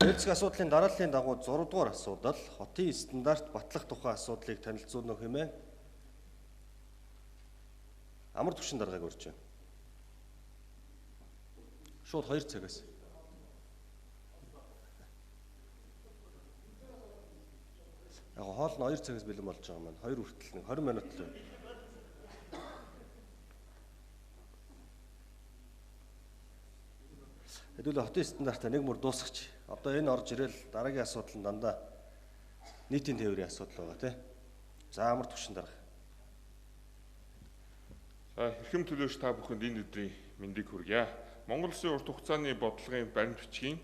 Дээр зэг асуудлын дарааллын дагуу 6 дугаар асуудал хотын стандарт батлах тухай асуудлыг танилцуулна хэмээн амар түвшин даргаыг өрж байна. Шууд 2 цагаас. Яг хоол нь 2 цагаас бэлэн болж байгаа маань 2 хүртэл 20 минут л байна. Хэдүүлээ хотын стандартаа нэг мөр дуусгач. Одоо энэ орж ирэл дараагийн асуудал нь дандаа нийтийн тээврийн асуудал байгаа тийм. За амар түвшин дарга. За хэрхэм төлөөлөгч та бүхэнд энэ өдрийн мэндийг хүргье. Монгол Улсын урт хугацааны бодлогын баримт бичгийн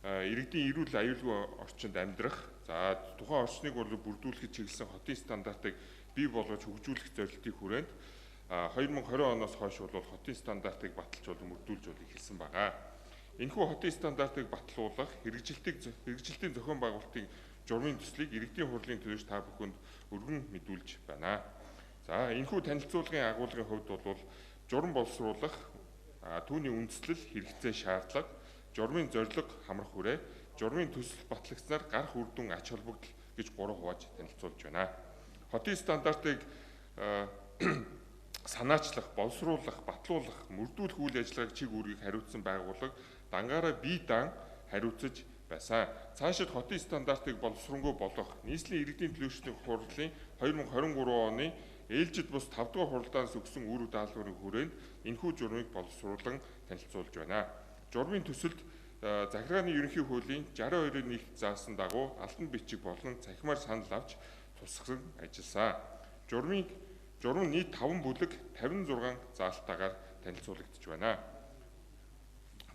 иргэдийн эрүүл аюулгүй орчинд амьдрах, за тухайн орчныг бүрдүүлэхэд чиглэсэн хотын стандартыг бий болгож хөгжүүлэх зорилтын хүрээнд 2020 оноос хойш бол хотын стандартыг баталж мөрдүүлж эхэлсэн байгаа. Энэхүү хотын стандартыг батлуулах хэрэгжилтийн зохион байгуулалтын журмын төслийг иргэдийн хурлын төлөөч та бүхэнд өргөн мэдүүлж байна. За энэхүү танилцуулгын агуулгын хувьд бол журам боловсруулах, түүний үндэслэл, хэрэгцээ, шаардлага, журмын зорилго, хамрах хүрээ, журмын төсөл батлагдсанаар гарах үр дүн, ач холбогдол гэж 3 хувааж танилцуулж байна. Хотын стандартыг санаачлах, боловсруулах, батлуулах, мөрдүүлэх үйл ажиллагааг чиг үүргийг хариуцсан байгууллага дангаараа бие даан хариуцаж байсан. Цаашид хотын стандартыг боловсронгуй болгох нийслэлийн иргэдийн төлөөлчдийн хурлын 2023 оны ээлжид бус 5 дугаар хуралдаанаас өгсөн үр даалгаврын хүрээнд энэхүү журмыг боловсруулан танилцуулж байна. Журмын төсөлд захиргааны ерөнхий хуулийн 62-ын 1-т заасан дагуу алтан бичиг болон цахимаар санал авч тусгасан ажилласан. Журам нийт 5 бүлэг 56 заалтаагаар танилцуулагдж байна.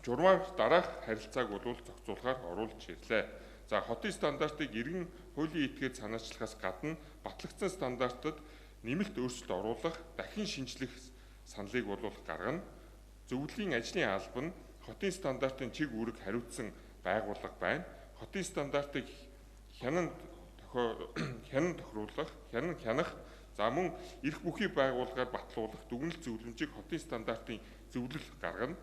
Журмаар дараах харилцааг зохицуулахаар оруулж ирлээ. За хотын стандартыг иргэн хуулийн этгээд санаачлахаас гадна батлагдсан стандартад нэмэлт өөрчлөлт оруулах, дахин шинжлэх саналыг гаргана. Зөвлөлийн ажлын албан хотын стандартын чиг үүрэг хариуцсан байгууллага байна. Хотын стандартыг хянах, за мөн эрх бүхий байгууллагаар батлуулах дүгнэлт зөвлөмжийг хотын стандартын зөвлөл гаргана.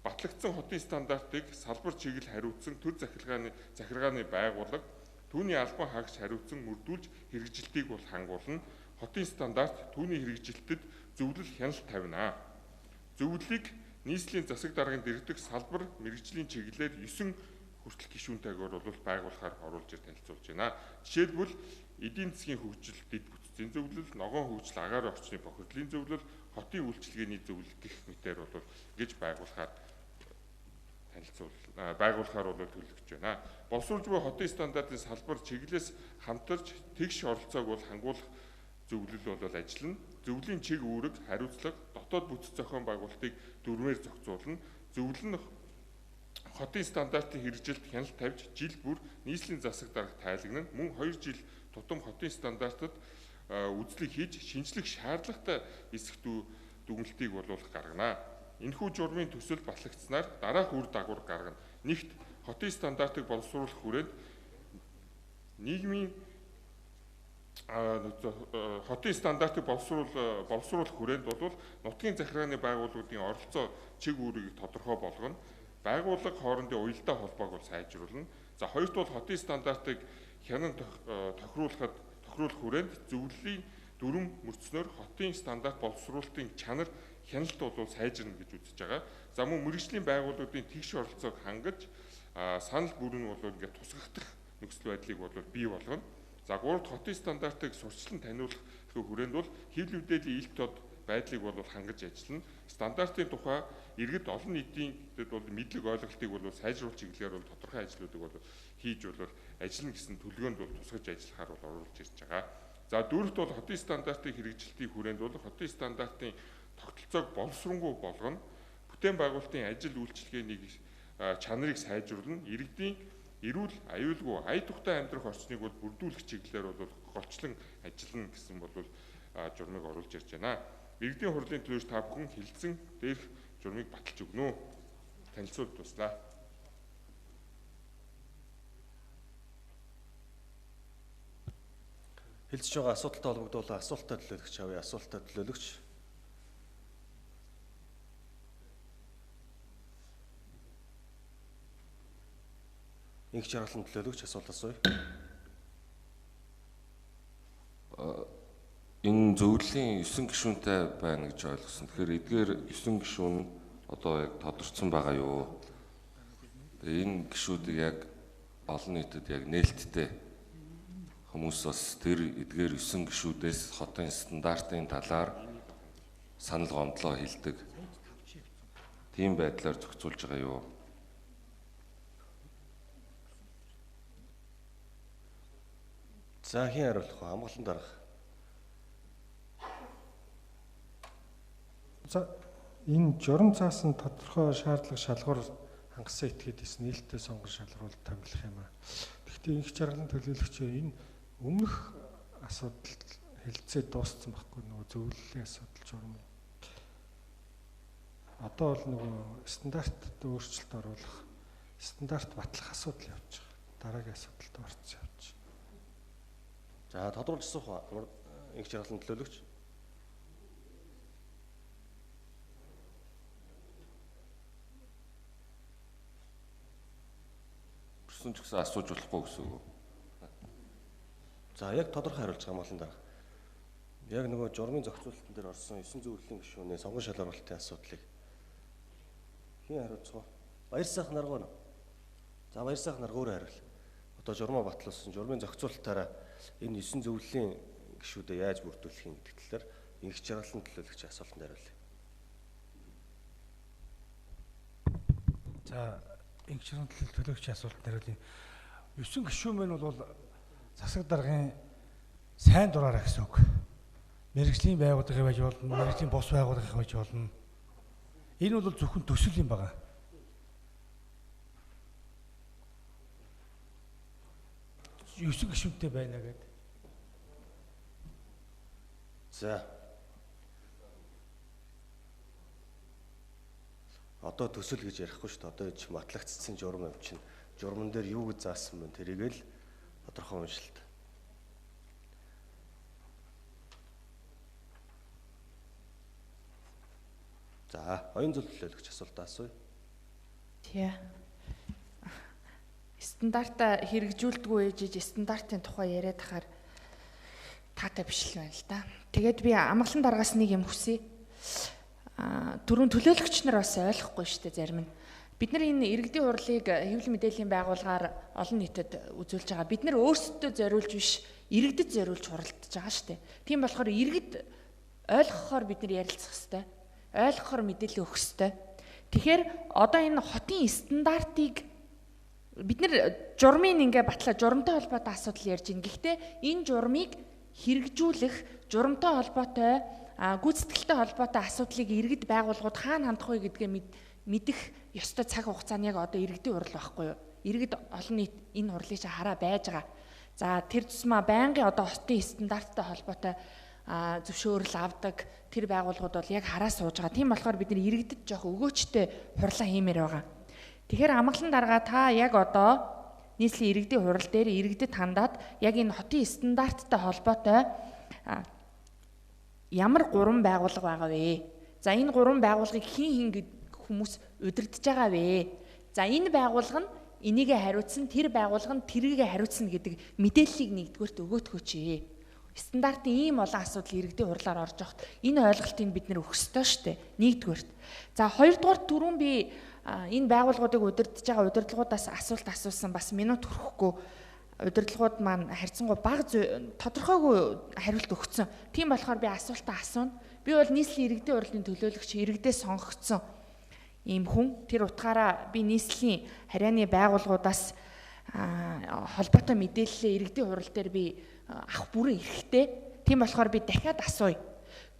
Батлагдсан хотын стандартыг салбар чиглэл хариуцсан төр захиргааны байгууллага түүний албан хаагч хариуцсан мөрдүүлж хэрэгжилтийг хангуулна. Хотын стандарт түүний хэрэгжилтэд зөвлөл хяналт тавина. Зөвлөлийг нийслэлийн засаг даргын дэргэдэх салбар мэргэжлийн чиглэлээр 9 хүртэл гишүүнтэйгээр байгуулахаар оруулж танилцуулж байна. Жишээлбэл эдийн засгийн хөгжил, дэд бүтцийн зөвлөл, ногоон хөгжил, агаар орчны бохирдлын зөвлөл, хотын үйлчилгээний зөвлөл гэх мэтээр гэж байгуулахаар төлөвлөж байна. Боловсруулж буй хотын стандартын салбар чиглэлээс хамтарч тэгш оролцоог хангуулах зөвлөл ажиллана. Зөвлөлийн чиг үүрэг, хариуцлага, дотоод бүтц зохион байгуулалтыг дөрвээр зохицуулна. Зөвлөл нь хотын стандартын хэрэгжилт хяналт тавьж жил бүр нийслэлийн засаг дарга тайлагнана. Мөн 2 жил тутам хотын стандартад үзлэг хийж шинжлэх шаардлагатай эсэх дүгнэлтийг гаргана. Энэхүү журмын төсөл батлагдсанаар дараах үр дагавар гаргана. Нэгт хотын стандартыг боловсруулах хүрээнд нийгмийн хотын стандартыг боловсруулах хүрээнд нутгийн захиргааны байгууллагуудын оролцоо чиг үүргийг тодорхой болгоно. Байгууллага хоорондын уялдаа холбоог сайжруулна. За хоёрт хотын стандартыг хянан тохируулах хүрээнд зөвлөлийн дүрм мөрцнөр хотын стандарт боловсруулалтын чанар хяналт сайжирна гэж үзэж байгаа. За мөн мэргэжлийн байгууллагуудын тэгш оролцоог хангаж санал бүр нь тусгагдах нөхцөл байдлыг бий болгоно. За 3-т хотын стандартыг сурчлан таниулах хүрээнд хэвлэл мэдээллийн илт тод байдлыг хангаж ажиллана. Стандартын тухай иргэд олон нийтийн мэдлэг ойлголтыг сайжруулах чиглэлээр тодорхой ажлуудыг хийж ажиллана гэсэн төлөвлөгөөнд тусгаж ажиллахаар оруулж ирж байгаа. За 4-т хотын стандартын хэрэгжилтийн хүрээнд хотын стандартын тогтолцоог боловсронгуй болгоно. Бүтээн байгуулалтын ажил үйлчилгээний чанарыг сайжруулна. Иргэдийн эрүүл аюулгүй ая тухтай амьдрах орчныг бүрдүүлэх чиглэлээр голчлон ажиллана гэсэн журмыг оруулж ирж байна. Иргэдийн хурлын төлөөч та бүхэн хэлэлцэн дээрх журмыг баталж өгнө. Танилцуулт туслаа. Хэлж байгаа асуудалтай холбогдуулан асуултаа төлөөлөгч авъя. Асуултаа төлөөлөгч. Инх жаргалын төлөөлөгч асуулт асууя. Энэ зөвлөлийн 9 гишүүнтэй байна гэж ойлгосон. Тэгэхээр эдгээр 9 гишүүн одоо яг тодорцсон байгаа юу? Тэгээ энэ гишүүдийг яг олон нийтэд яг нээлттэй хүмүүс бас тэр эдгээр 9 гишүүдээс хотын стандартын талаар санал гомдлоо хэлдэг. Тийм байдлаар зохицуулж байгаа юу? За хэн хариулах вэ? Амгалан дарга. За энэ журам цаасан тодорхой шаардлага шалгуур хангасан этгээд нээлттэй сонгон шалгаруулалт томилох юм аа. Гэхдээ инх жаргалын төлөөлөгчөө энэ өмнөх асуудал хэлцээ дууссан байхгүй нөгөө зөвлөлийн асуудал журам. Одоо бол нөгөө стандартад өөрчлөлт оруулах, стандарт батлах асуудал явж байгаа. Дараагийн асуудалд орцсон явж байна. За тодруулж асуух уу? Инх жаргалын төлөөлөгч. Ч гэсэн асууж болохгүй гэсэн үг. За яг тодорхой хариулж байгаа амгалан дарга. Яг нөгөө журмын зохицуулалтын дээр орсон 9 зөвлөлийн гишүүний сонгон шалгаруулалтын асуудлыг хэн хариуцах вэ? Баяр сайхан наргуу. За баяр сайхан наргуу өөрөө хариул. Одоо журмаа батлуулсан журмын зохицуулалтаараа энэ 9 зөвлөлийн гишүүдэд яаж бүрдүүлэх юм гэдэг талаар инх жаргалын төлөөлөгч асуултанд хариулъя. За инх жаргалын төлөөлөгч асуултанд хариулъя. 9 гишүүн мань бол засаг даргын сайн дураараа гэсэн үг. Мэргэжлийн байгууллагын байж болно, мэргэжлийн бус байгууллагын байж болно. Энэ бол зөвхөн төсөл юм байна. Юусэн гишүүнтэй байна гэдэг. За. Одоо төсөл гэж ярихгүй шүү дээ. Одоо ч матлагдсан журам авчин. Журман дээр юу гэж заасан бэ? Тэрийг л тодорхой уншилт. За, оюун зөвлөлөөлөгч асуултаа асууя. Тий. Стандарта хэрэгжүүлдэггүй ээжиж стандартын тухай яриад ахаар таатай биш л байна л да. Тэгээд би амгалан дараагаас нэг юм хүсье. Түрүүн төлөөлөгч нар бас ойлгохгүй шүү дээ зарим нь. Бид нар энэ иргэдийн хурлыг хэвлэл мэдээллийн байгууллагаар олон нийтэд үзүүлж байгаа. Бид нар өөрсдөө зориулж биш иргэдэд зориулж хуралдаж байгаа шүү дээ. Тийм болохоор иргэд ойлгохоор бид нар ярилцах хэрэгтэй. Ойлгохоор мэдээлэл өгөх хэрэгтэй. Тэгэхээр одоо энэ хотын стандартыг бид нар журмын ингээ батлаа журамтай холбоотой асуудал ярьж байна. Гэхдээ энэ журмыг хэрэгжүүлэх журамтай холбоотой гүйцэтгэлтэй холбоотой асуудлыг иргэд байгууллагууд хаана хандах вэ гэдгээ мэдэх ёстой цаг хугацааны яг одоо иргэдийн хурал байхгүй юу? Иргэд олон нийт энэ хурлыг хараа байж байгаа. За тэр тусмаа байнгын одоо хотын стандарттай холбоотой зөвшөөрөл авдаг тэр байгууллагууд бол яг хараа сууж байгаа. Тийм болохоор бид нар иргэдэд жоох өгөөчтэй хурлаа хиймээр байгаа. Тэгэхээр амгалан дарга та яг одоо нийслэлийн иргэдийн хурал дээр иргэдэд хандаад яг энэ хотын стандарттай холбоотой ямар 3 байгууллага байгаа вэ? За энэ 3 байгууллагыг хин хүмүүс удирдах байгаа вэ? За энэ байгууллага нь энийгээ хариуцсан, тэр байгууллага нь тэрийгээ хариуцсан гэдэг мэдээллийг нэгдүгээрт өгөөтгөөч. Стандартын ийм олон асуудал иргэдийн хурлаар орж явахад энэ ойлголтыг бид нэр өгөх ёстой шүү дээ. Нэгдүгээрт. За хоёрдугаар түрүүн би энэ байгууллагуудыг удирдах байгаа удирдлагуудаас асуулт асуусан бас минут хүрэхгүй удирдлагууд маань харьцангуй бага тодорхойгүй хариулт өгсөн. Тийм болохоор би асуултаа асууна. Би бол нийслэлийн иргэдийн хурлын төлөөлөгч иргэдээ сонгогдсон ийм хүн. Тэр утгаараа би нийслэлийн харьяаны байгууллагуудаас холбоотой мэдээлэлээ иргэдийн хурал дээр би авах бүрэн эрхтэй. Тийм болохоор би дахиад асууя.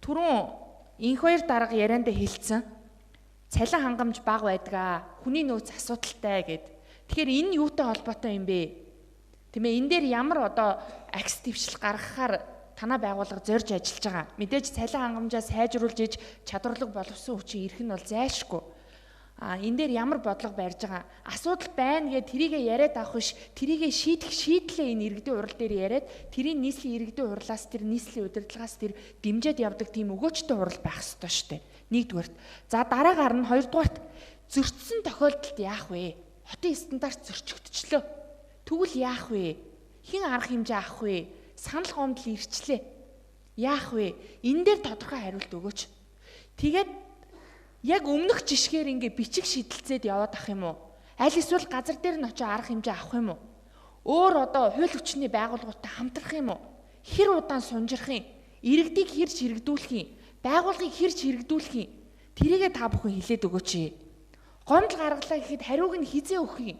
Түрүүн инх хоёр дарга яриандаа хэлсэн. Цалин хангамж бага байдгаа. Хүний нөөц асуудалтай гэд. Тэгэхээр энэ юутай холбоотой юм бэ? Тийм ээ, энэ дээр ямар одоо акс дэвшлэл гаргахаар танай байгууллага зорж ажиллаж байгаа. Мэдээж цалин хангамжаа сайжруулж иж чадварлаг боловсон хүчин ирэх нь бол зайлшгүй. Энэ дээр ямар бодлого барьж байгаа. Асуудал байна гэд тэрийгэ яриад авах биш, тэрийгэ шийдэх шийдлээ энэ иргэдийн хурал дээр яриад, тэрийн нийслэлийн иргэдийн хурлаас тэр нийслэлийн удирдлагаас тэр дэмжиж явдаг тийм өгөөчтэй хурал байх ёстой шүү дээ. Нэгдүгээрт. За дараагаар нь хоёрдугаарт зөрчсөн тохиолдолд яах вэ? Хотын стандарт зөрчигдчихлөө. Тэгвэл яах вэ? Хэн арга хэмжээ авах вэ? Санал гомдол ирчлээ. Яах вэ? Энэ дээр тодорхой хариулт өгөөч. Тэгээд яг өмнөх жишгээр ингээ бичиг шидэлцээд яваад ах юм уу? Аль эсвэл газар дээр нь очиж арга хэмжээ авах юм уу? Өөр одоо хууль хүчний байгууллагуудтай хамтрах юм уу? Хэр удаан сунжрах юм? Иргэдийг хэр чирэгдүүлэх юм? Байгууллагыг хэр чирэгдүүлэх юм? Тэрийгээ та бүхэн хэлээд өгөөч. Гомдол гаргалаа гэхэд хариуг нь хизээ өгөх юм?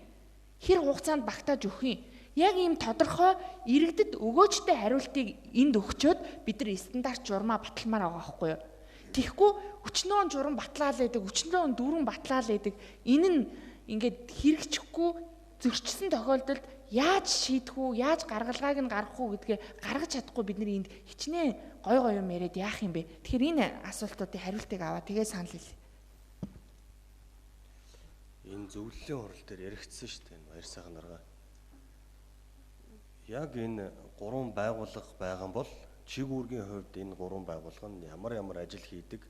Хэр хугацаанд багтааж өгөх юм? Яг ийм тодорхой иргэдэд өгөөжтэй хариултыг энд өгчөөд бид нар стандарт журмаа баталмаар байгаа байхгүй юу? Тэгэхгүй өчнөө журам батлаа л байдаг, өчнөө дөрвөн батлаа л байдаг. Энэ нь ингээд хэрэгжихгүй зөрчсөн тохиолдолд яаж шийдэх үү, яаж гаргалгааг нь гаргах үү гэдгээ гаргаж чадахгүй бид нар энд хичнээн гой гой юм яриад яах юм бэ? Тэгэхээр энэ асуултуудын хариултыг аваа тэгээ санал хэлье. Энэ зөвлөлийн хурал дээр яригдсан шүү дээ. Баяр сайхан дарга. Яг энэ гурван байгууллага байгаа бол чиг үүргийн хувьд энэ гурван байгууллага нь ямар ажил хийдэг,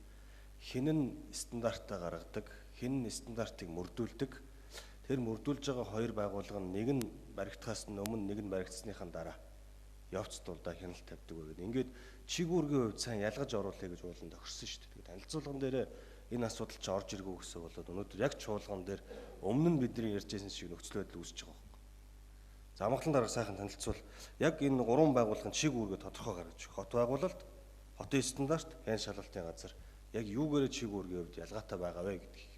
хэн нь стандартаа гаргадаг, хэн нь стандартыг мөрдүүлдэг. Тэр мөрдүүлж байгаа хоёр байгууллага нь нэг нь баригдахаас өмнө, нэг нь баригдсныхаа дараа явц дурдаа хяналт тавьдаг байгаад. Ингээд чиг үүргийн хувьд сайн ялгаж оруулъя гэж уулан тохирсон шүү дээ. Тэгээд танилцуулган дээр энэ асуудал ч орж иргүү гэсэн болоод өнөөдөр яг чуулган дээр өмнө нь бидний ярьж байсан шиг нөхцөл байдал үүсэж байгаа. За амгалан дарга сайхан танилцуул. Яг энэ гурван байгууллагын чиг үүргээ тодорхой гаргаж хот байгуулалт, хотын стандарт, хэн шалгалтын газар яг юугээрээ чиг үүргийн хувьд ялгаатай байгаа вэ гэдгийг.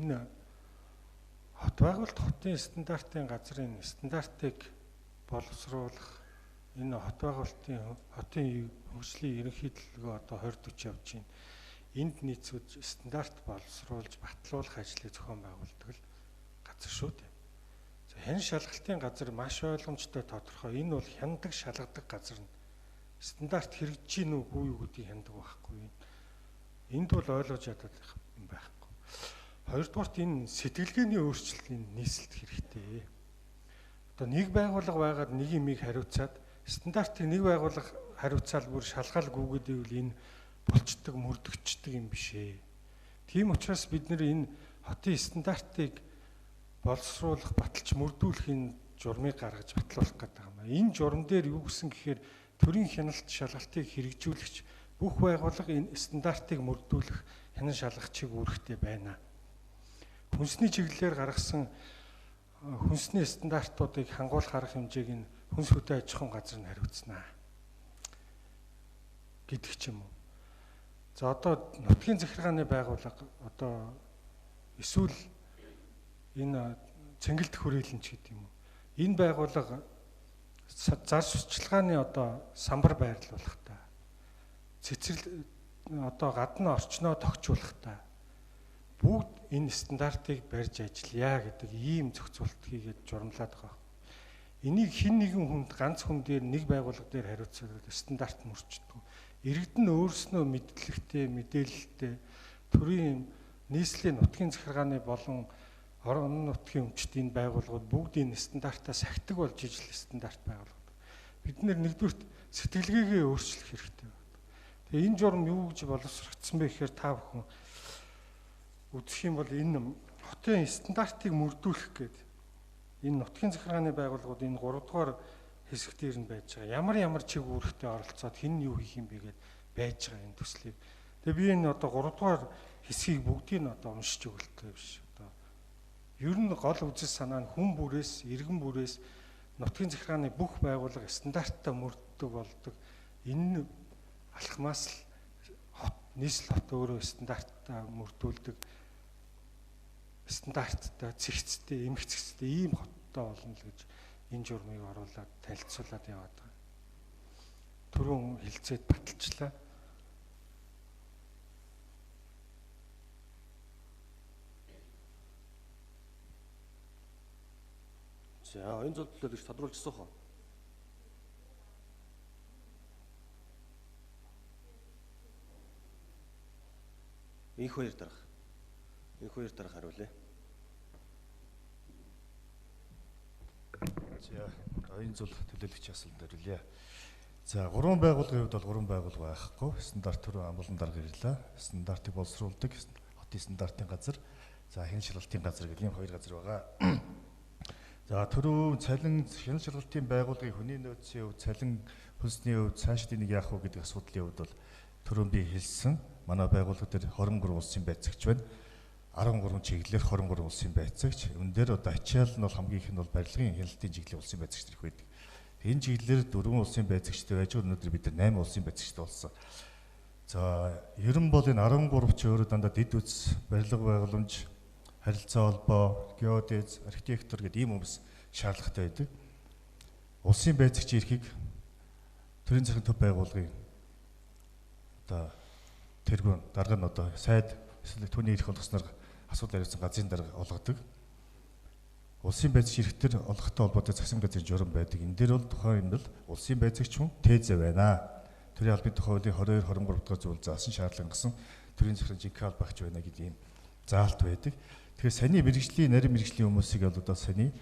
Энэ хот байгуулалт хотын стандартын газрын стандартыг боловсруулах энэ хот байгуулалтын хотын хөгжлийн ерөнхийдөлгөө одоо 2040 явж байна. Энд нийцүүд стандарт боловсруулж батлуулах ажлыг зохион байгуулдаг л газар шүү дээ. За хэн шалгалтын газар маш ойлгомжтой тодорхой. Энэ бол хяндаг шалгадаг газар нь. Стандарт хэрэгжиж гин үгүй юу гэдгийг хяндаг байхгүй. Энд бол ойлгож чадах юм байхгүй. Хоёрдугаарт энэ сэтгэлгээний өөрчлөлтийн нийслэлт хэрэгтэй. Одоо нэг байгууллага байгаад нэг юмыг хариуцаад стандартыг нэг байгууллага хариуцаал бүр шалгаалгүйгээд ивэл энэ болцдог, мөрдөгчдөг юм биш ээ. Тийм учраас бид нэр энэ хотын стандартыг боловсруулах, баталж мөрдүүлэхийн журмыг гаргаж батлуулах гэдэг юм. Энэ журам дээр юу гэсэн гэхээр төрийн хяналт шалгалтыг хэрэгжүүлэгч бүх байгууллага энэ стандартыг мөрдүүлэх, хянан шалгах чиг үүрэгтэй байна. Хүнсний чиглэлээр гаргасан хүнсний стандартуудыг хангуулах арга хэмжээг нь хүнс хөдөө аж ахуйн газар нь хариуцнаа гэдэг ч юм уу. За одоо нутгийн захиргааны байгууллага одоо эсвэл энэ цэнгэлдэх хүрээлэнч гэдэг юм уу. Энэ байгууллага зар сурчлагын одоо самбар байрлуулах та. Цэцэрлэг одоо гадна орчноо тогтчуулах та. Бүгд энэ стандартыг барьж ажиллая гэдэг ийм зохицуулт хийгээд журамлаад байгаа. Энийг хэн нэгэн хүнд ганц хүн дээр нэг байгууллага дээр хариуцаад стандарт мөрчдөг. Иргэд нь өөрснөө мэдлэгтэй, мэдээлэлтэй төрийн нийслэлийн нутгийн захиргааны болон орон нутгийн өмчтийн байгууллагууд бүгд энэ стандартаа сахидаг болж ижил стандарт байгууллагууд. Бид нэгдүгürt сэтгэлгээгээ өөрчлөх хэрэгтэй байна. Тэгээ энэ журам юу гэж боловсрогдсон бэ гэхээр та бүхэн үзэх юм бол энэ хотын стандартыг мөрдүүлэх гэдэг энэ нутгийн захиргааны байгууллагууд энэ 3 дугаар хэсэг дээр нь байж байгаа. Ямар чиг үүрэгтэй оролцоод хэн юу хийх юм бэ гэдээ байж байгаа энэ төслийг. Тэгээ би энэ одоо 3 дугаар хэсгийг бүгдийг нь одоо уншиж өгөлтэй биш. Одоо ер нь гол үзэл санаа нь хүн бүрээс, иргэн бүрээс нутгийн захиргааны бүх байгууллага стандартаа мөрддөг болдог. Энэ алхмаас л нийслэл хот өөрөө стандартаа мөрдүүлдэг. Стандарттай, цэгцтэй, эмгцэгцтэй ийм хоттой болно л гэж энэ журмыг оруулаад танилцуулаад яваад байгаа. Түрүүн хэлцээд баталчлаа. За энэ зөвлөлөө гэж тодруулжсан хоо. Их хоёр дарга хариулъя. За оюун зул төлөөлөгчийн асуулт хариулъя. За 3 байгууллагын хувьд бол 3 байгууллага байхгүй. Стандарт төрөө амбулан дарга ирлээ. Стандартыг боловсруулдаг хотын стандартын газар, за хяналт шалгалтын газар гэдэг ийм 2 газар байгаа. За түрүү цалин хяналт шалгалтын байгууллагын хүний нөөцийн хувьд, цалин хөлсний хувьд цаашд энийг яах вэ гэдэг асуудлын хувьд бол түрүүн би хэлсэн. Манай байгууллага дээр 23 улсын байцаагч байна. 13 чиглэлээр 23 улсын байцаагч. Үүн дээр одоо ачаал нь бол хамгийн их нь бол барилгын хяналтын чиглэлийн улсын байцаагч нар их байдаг. Энэ чиглэлээр 4 улсын байцаагчтай байж өнөөдөр бид нар 8 улсын байцаагчтай болсон. За ер нь бол энэ 13 ч өөрөө дандаа дэд үз, барилга байгууламж, харилцаа холбоо, геодез, архитектор гэдэг ийм хүмүүс шаардлагатай байдаг. Улсын байцаагч эрхийг төрийн засгийн төв байгууллагын одоо тэргүүн дарга нь одоо сайд эсвэл түүний эрх олгосноор асуудал хариуцсан газрын дарга олгодог. Улсын байцаагч эрхтэр олгохтой холбоотой засгийн газрын журам байдаг. Энэ дээр бол тухайн юм бол улсын байцаагч хүн тээзэ байна. Төрийн албаны тухай хуулийн 22 23 дахь зүйл заасан шаардлага гэсэн төрийн захирал жинхэнэ багч байна гэдэг ийм заалт байдаг. Тэгэхээр саний мэрэгжлийн нарийн мэрэгжлийн хүмүүсийг бол одоо саний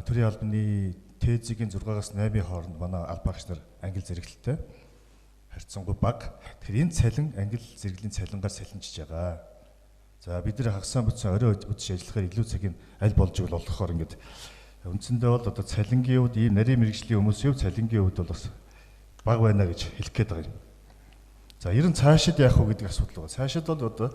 төрийн албаны тээзийн 6-аас 8-ийн хооронд манай аль багш нар англи зэрэглэлтэй харьцангуй бага. Тэгэхээр энэ цалин англи зэрэглэлийн цалингаар салинжиж байгаа. За бид нэр хагасаа буцаа орой үдшиж ажиллахаар илүү цагийг аль болж игэл олгохоор ингээд үндсэндээ бол одоо цалингийн хувьд ийм нарийн мэрэгжлийн хүмүүсийн хувьд цалингийн хувьд бол бас бага байна гэж хэлэх гээд байгаа юм. За ер нь цаашид яах вэ гэдэг асуудал байгаа. Цаашид бол одоо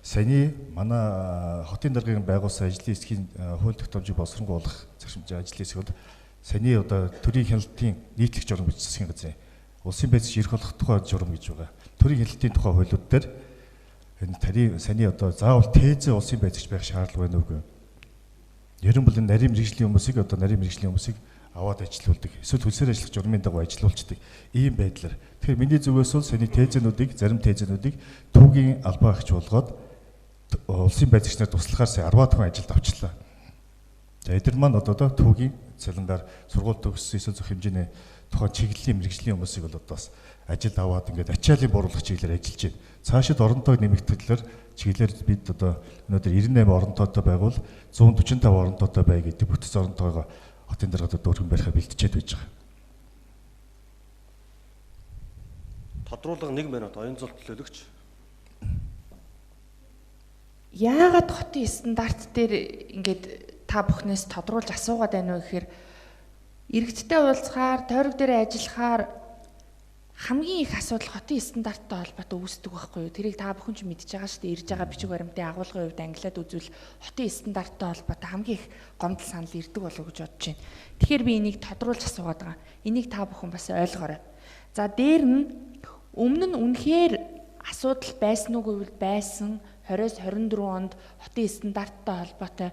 саний манай хотын даргын байгуулсан ажлын хэсгийн хууль тогтоомжийг боловсронгуулах зарчимжийн ажлын хэсэг бол саний одоо төрийн хяналтын нийтлэг журам гэж засгийн газрын улсын байцаагч эрх олох тухай журам гэж байгаа. Төрийн хяналтын тухай хуулиуд дээр энэ тарийн саний одоо заавал тээзээ улсын байцаагч байх шаардлага байна уу? Ер нь бол энэ нарийн мэрэгжлийн хүмүүсийг одоо нарийн мэрэгжлийн хүмүүсийг аваад ажилуулдаг. Эсвэл хөлсөөр ажиллах журмын дагуу ажилуулцдаг. Ийм байдлаар. Тэгэхээр миний зүгээс бол саний тээзэнүүдийг, зарим тээзэнүүдийг түүгийн албаа агч болгоод улсын байцаагч нарт туслахаар сая 10 хүн ажилд авчлаа. За эдгээр маань одоо түүгийн цалингаар сургууль төгссөн эсвэл зөв хэмжээний тухайн чиглэлийн мэрэгжлийн хүмүүсийг бол одоо бас ажилд аваад ингээд ачааллын бууруулах чиглэлээр ажиллаж байна. Цаашид оронтойг нэмэгдэхлээр чиглэлээр бид одоо өнөөдөр 98 оронтойтой байгуул 145 оронтойтой бай гэдэг бүтэц оронтойгоо хотын даргад дөрвөн барихаар бэлтжээд байж байгаа. Тодруулга 1 минут оюун зуул төлөөлөгч. Яагаад хотын стандарт дээр ингээд та бүхнээс тодруулж асуугаад байна вэ гэхээр иргэдтэй уулзахаар, тойрог дээр ажиллахаар хамгийн их асуудал хотын стандарттай холбоотой үүсдэг байхгүй юу? Тэрийг та бүхэн ч мэдж байгаа шүү дээ. Ирж байгаа бичиг баримтын агуулгын хувьд англиад үзвэл хотын стандарттай холбоотой хамгийн их гомдол санал ирдэг болов гэж бодож байна. Тэгэхээр би энийг тодруулж асуугаад байгаа. Энийг та бүхэн бас ойлгоорой. За дээр нь өмнө нь үнэхээр асуудал байсан уу гэвэл байсан. 20-с 24 онд хотын стандарттай холбоотой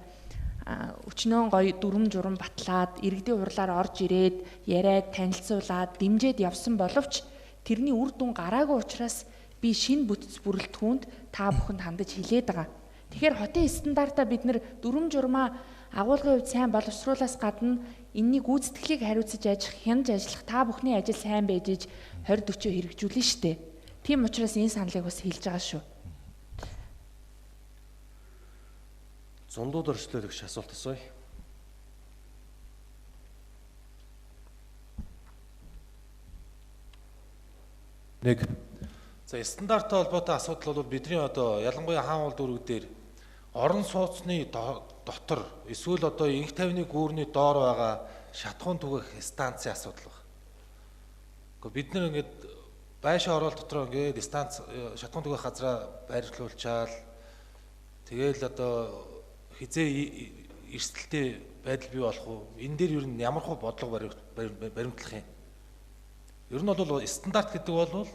өчнөө гоё дүрм журам батлаад иргэдийн хурлаар орж ирээд яриад танилцуулаад дэмжиж явсан боловч тэрний үр дүн гараагүй учраас би шинэ бүтц бүрэлдэхүүнд та бүхэнд хандаж хэлээд байгаа. Тэгэхээр хотын стандартаа бид нэр дүрм журмаа агуулгын хувьд сайн боловсруулаас гадна энэний гүйцэтгэлийг хариуцаж хянаж ажиллах та бүхний ажил сайн байж иж 20-40 хэрэгжүүлнэ штэ. Тийм учраас энэ саналыг бас хэлж байгаа шүү. Зундууд өршлөөлөгч асуулт асууя. Нэг. За стандарттай холбоотой асуудал бол бидний одоо ялангуяа хаан уул дүүрэг дээр орон сууцны дотор эсвэл одоо инх тавины гүүрний доор байгаа шатхуун түгэх станцын асуудал байна. Гэхдээ бид нэр ингээд байшин орол дотор ингээд станц шатхуун түгэх газараа байрлуулчаал тэгээл одоо хизээ эрсдэлтэй байдал бий болох уу? Энэ дээр ер нь ямар хөө бодлого баримтлах юм? Ер нь бол стандарт гэдэг бол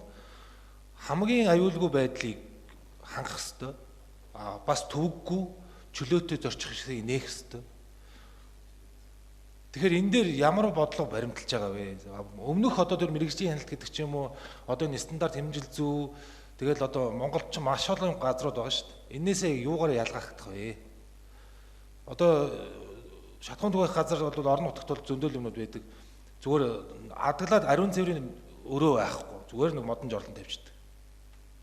хамгийн аюулгүй байдлыг хангах ёстой. Бас төвөггүй чөлөөтэй зорчих хэсгийг нээх ёстой. Тэгэхээр энэ дээр ямар бодлого баримталж байгаа вэ? Өмнөх одоо тэр мэрэгжлийн хяналт гэдэг ч юм уу одоо энэ стандарт хэмжил зүй тэгэл одоо Монголд ч маш олон газрууд байгаа шүү дээ. Энээсээ юугаар ялгахдах вэ? Одоо шатхуун түгэх газар бол орон нутагт бол зөндөл юмнууд байдаг. Зүгээр адглаад ариун цэврийн өрөө байхгүй. Зүгээр нэг модон жорлон тавьчихдаг.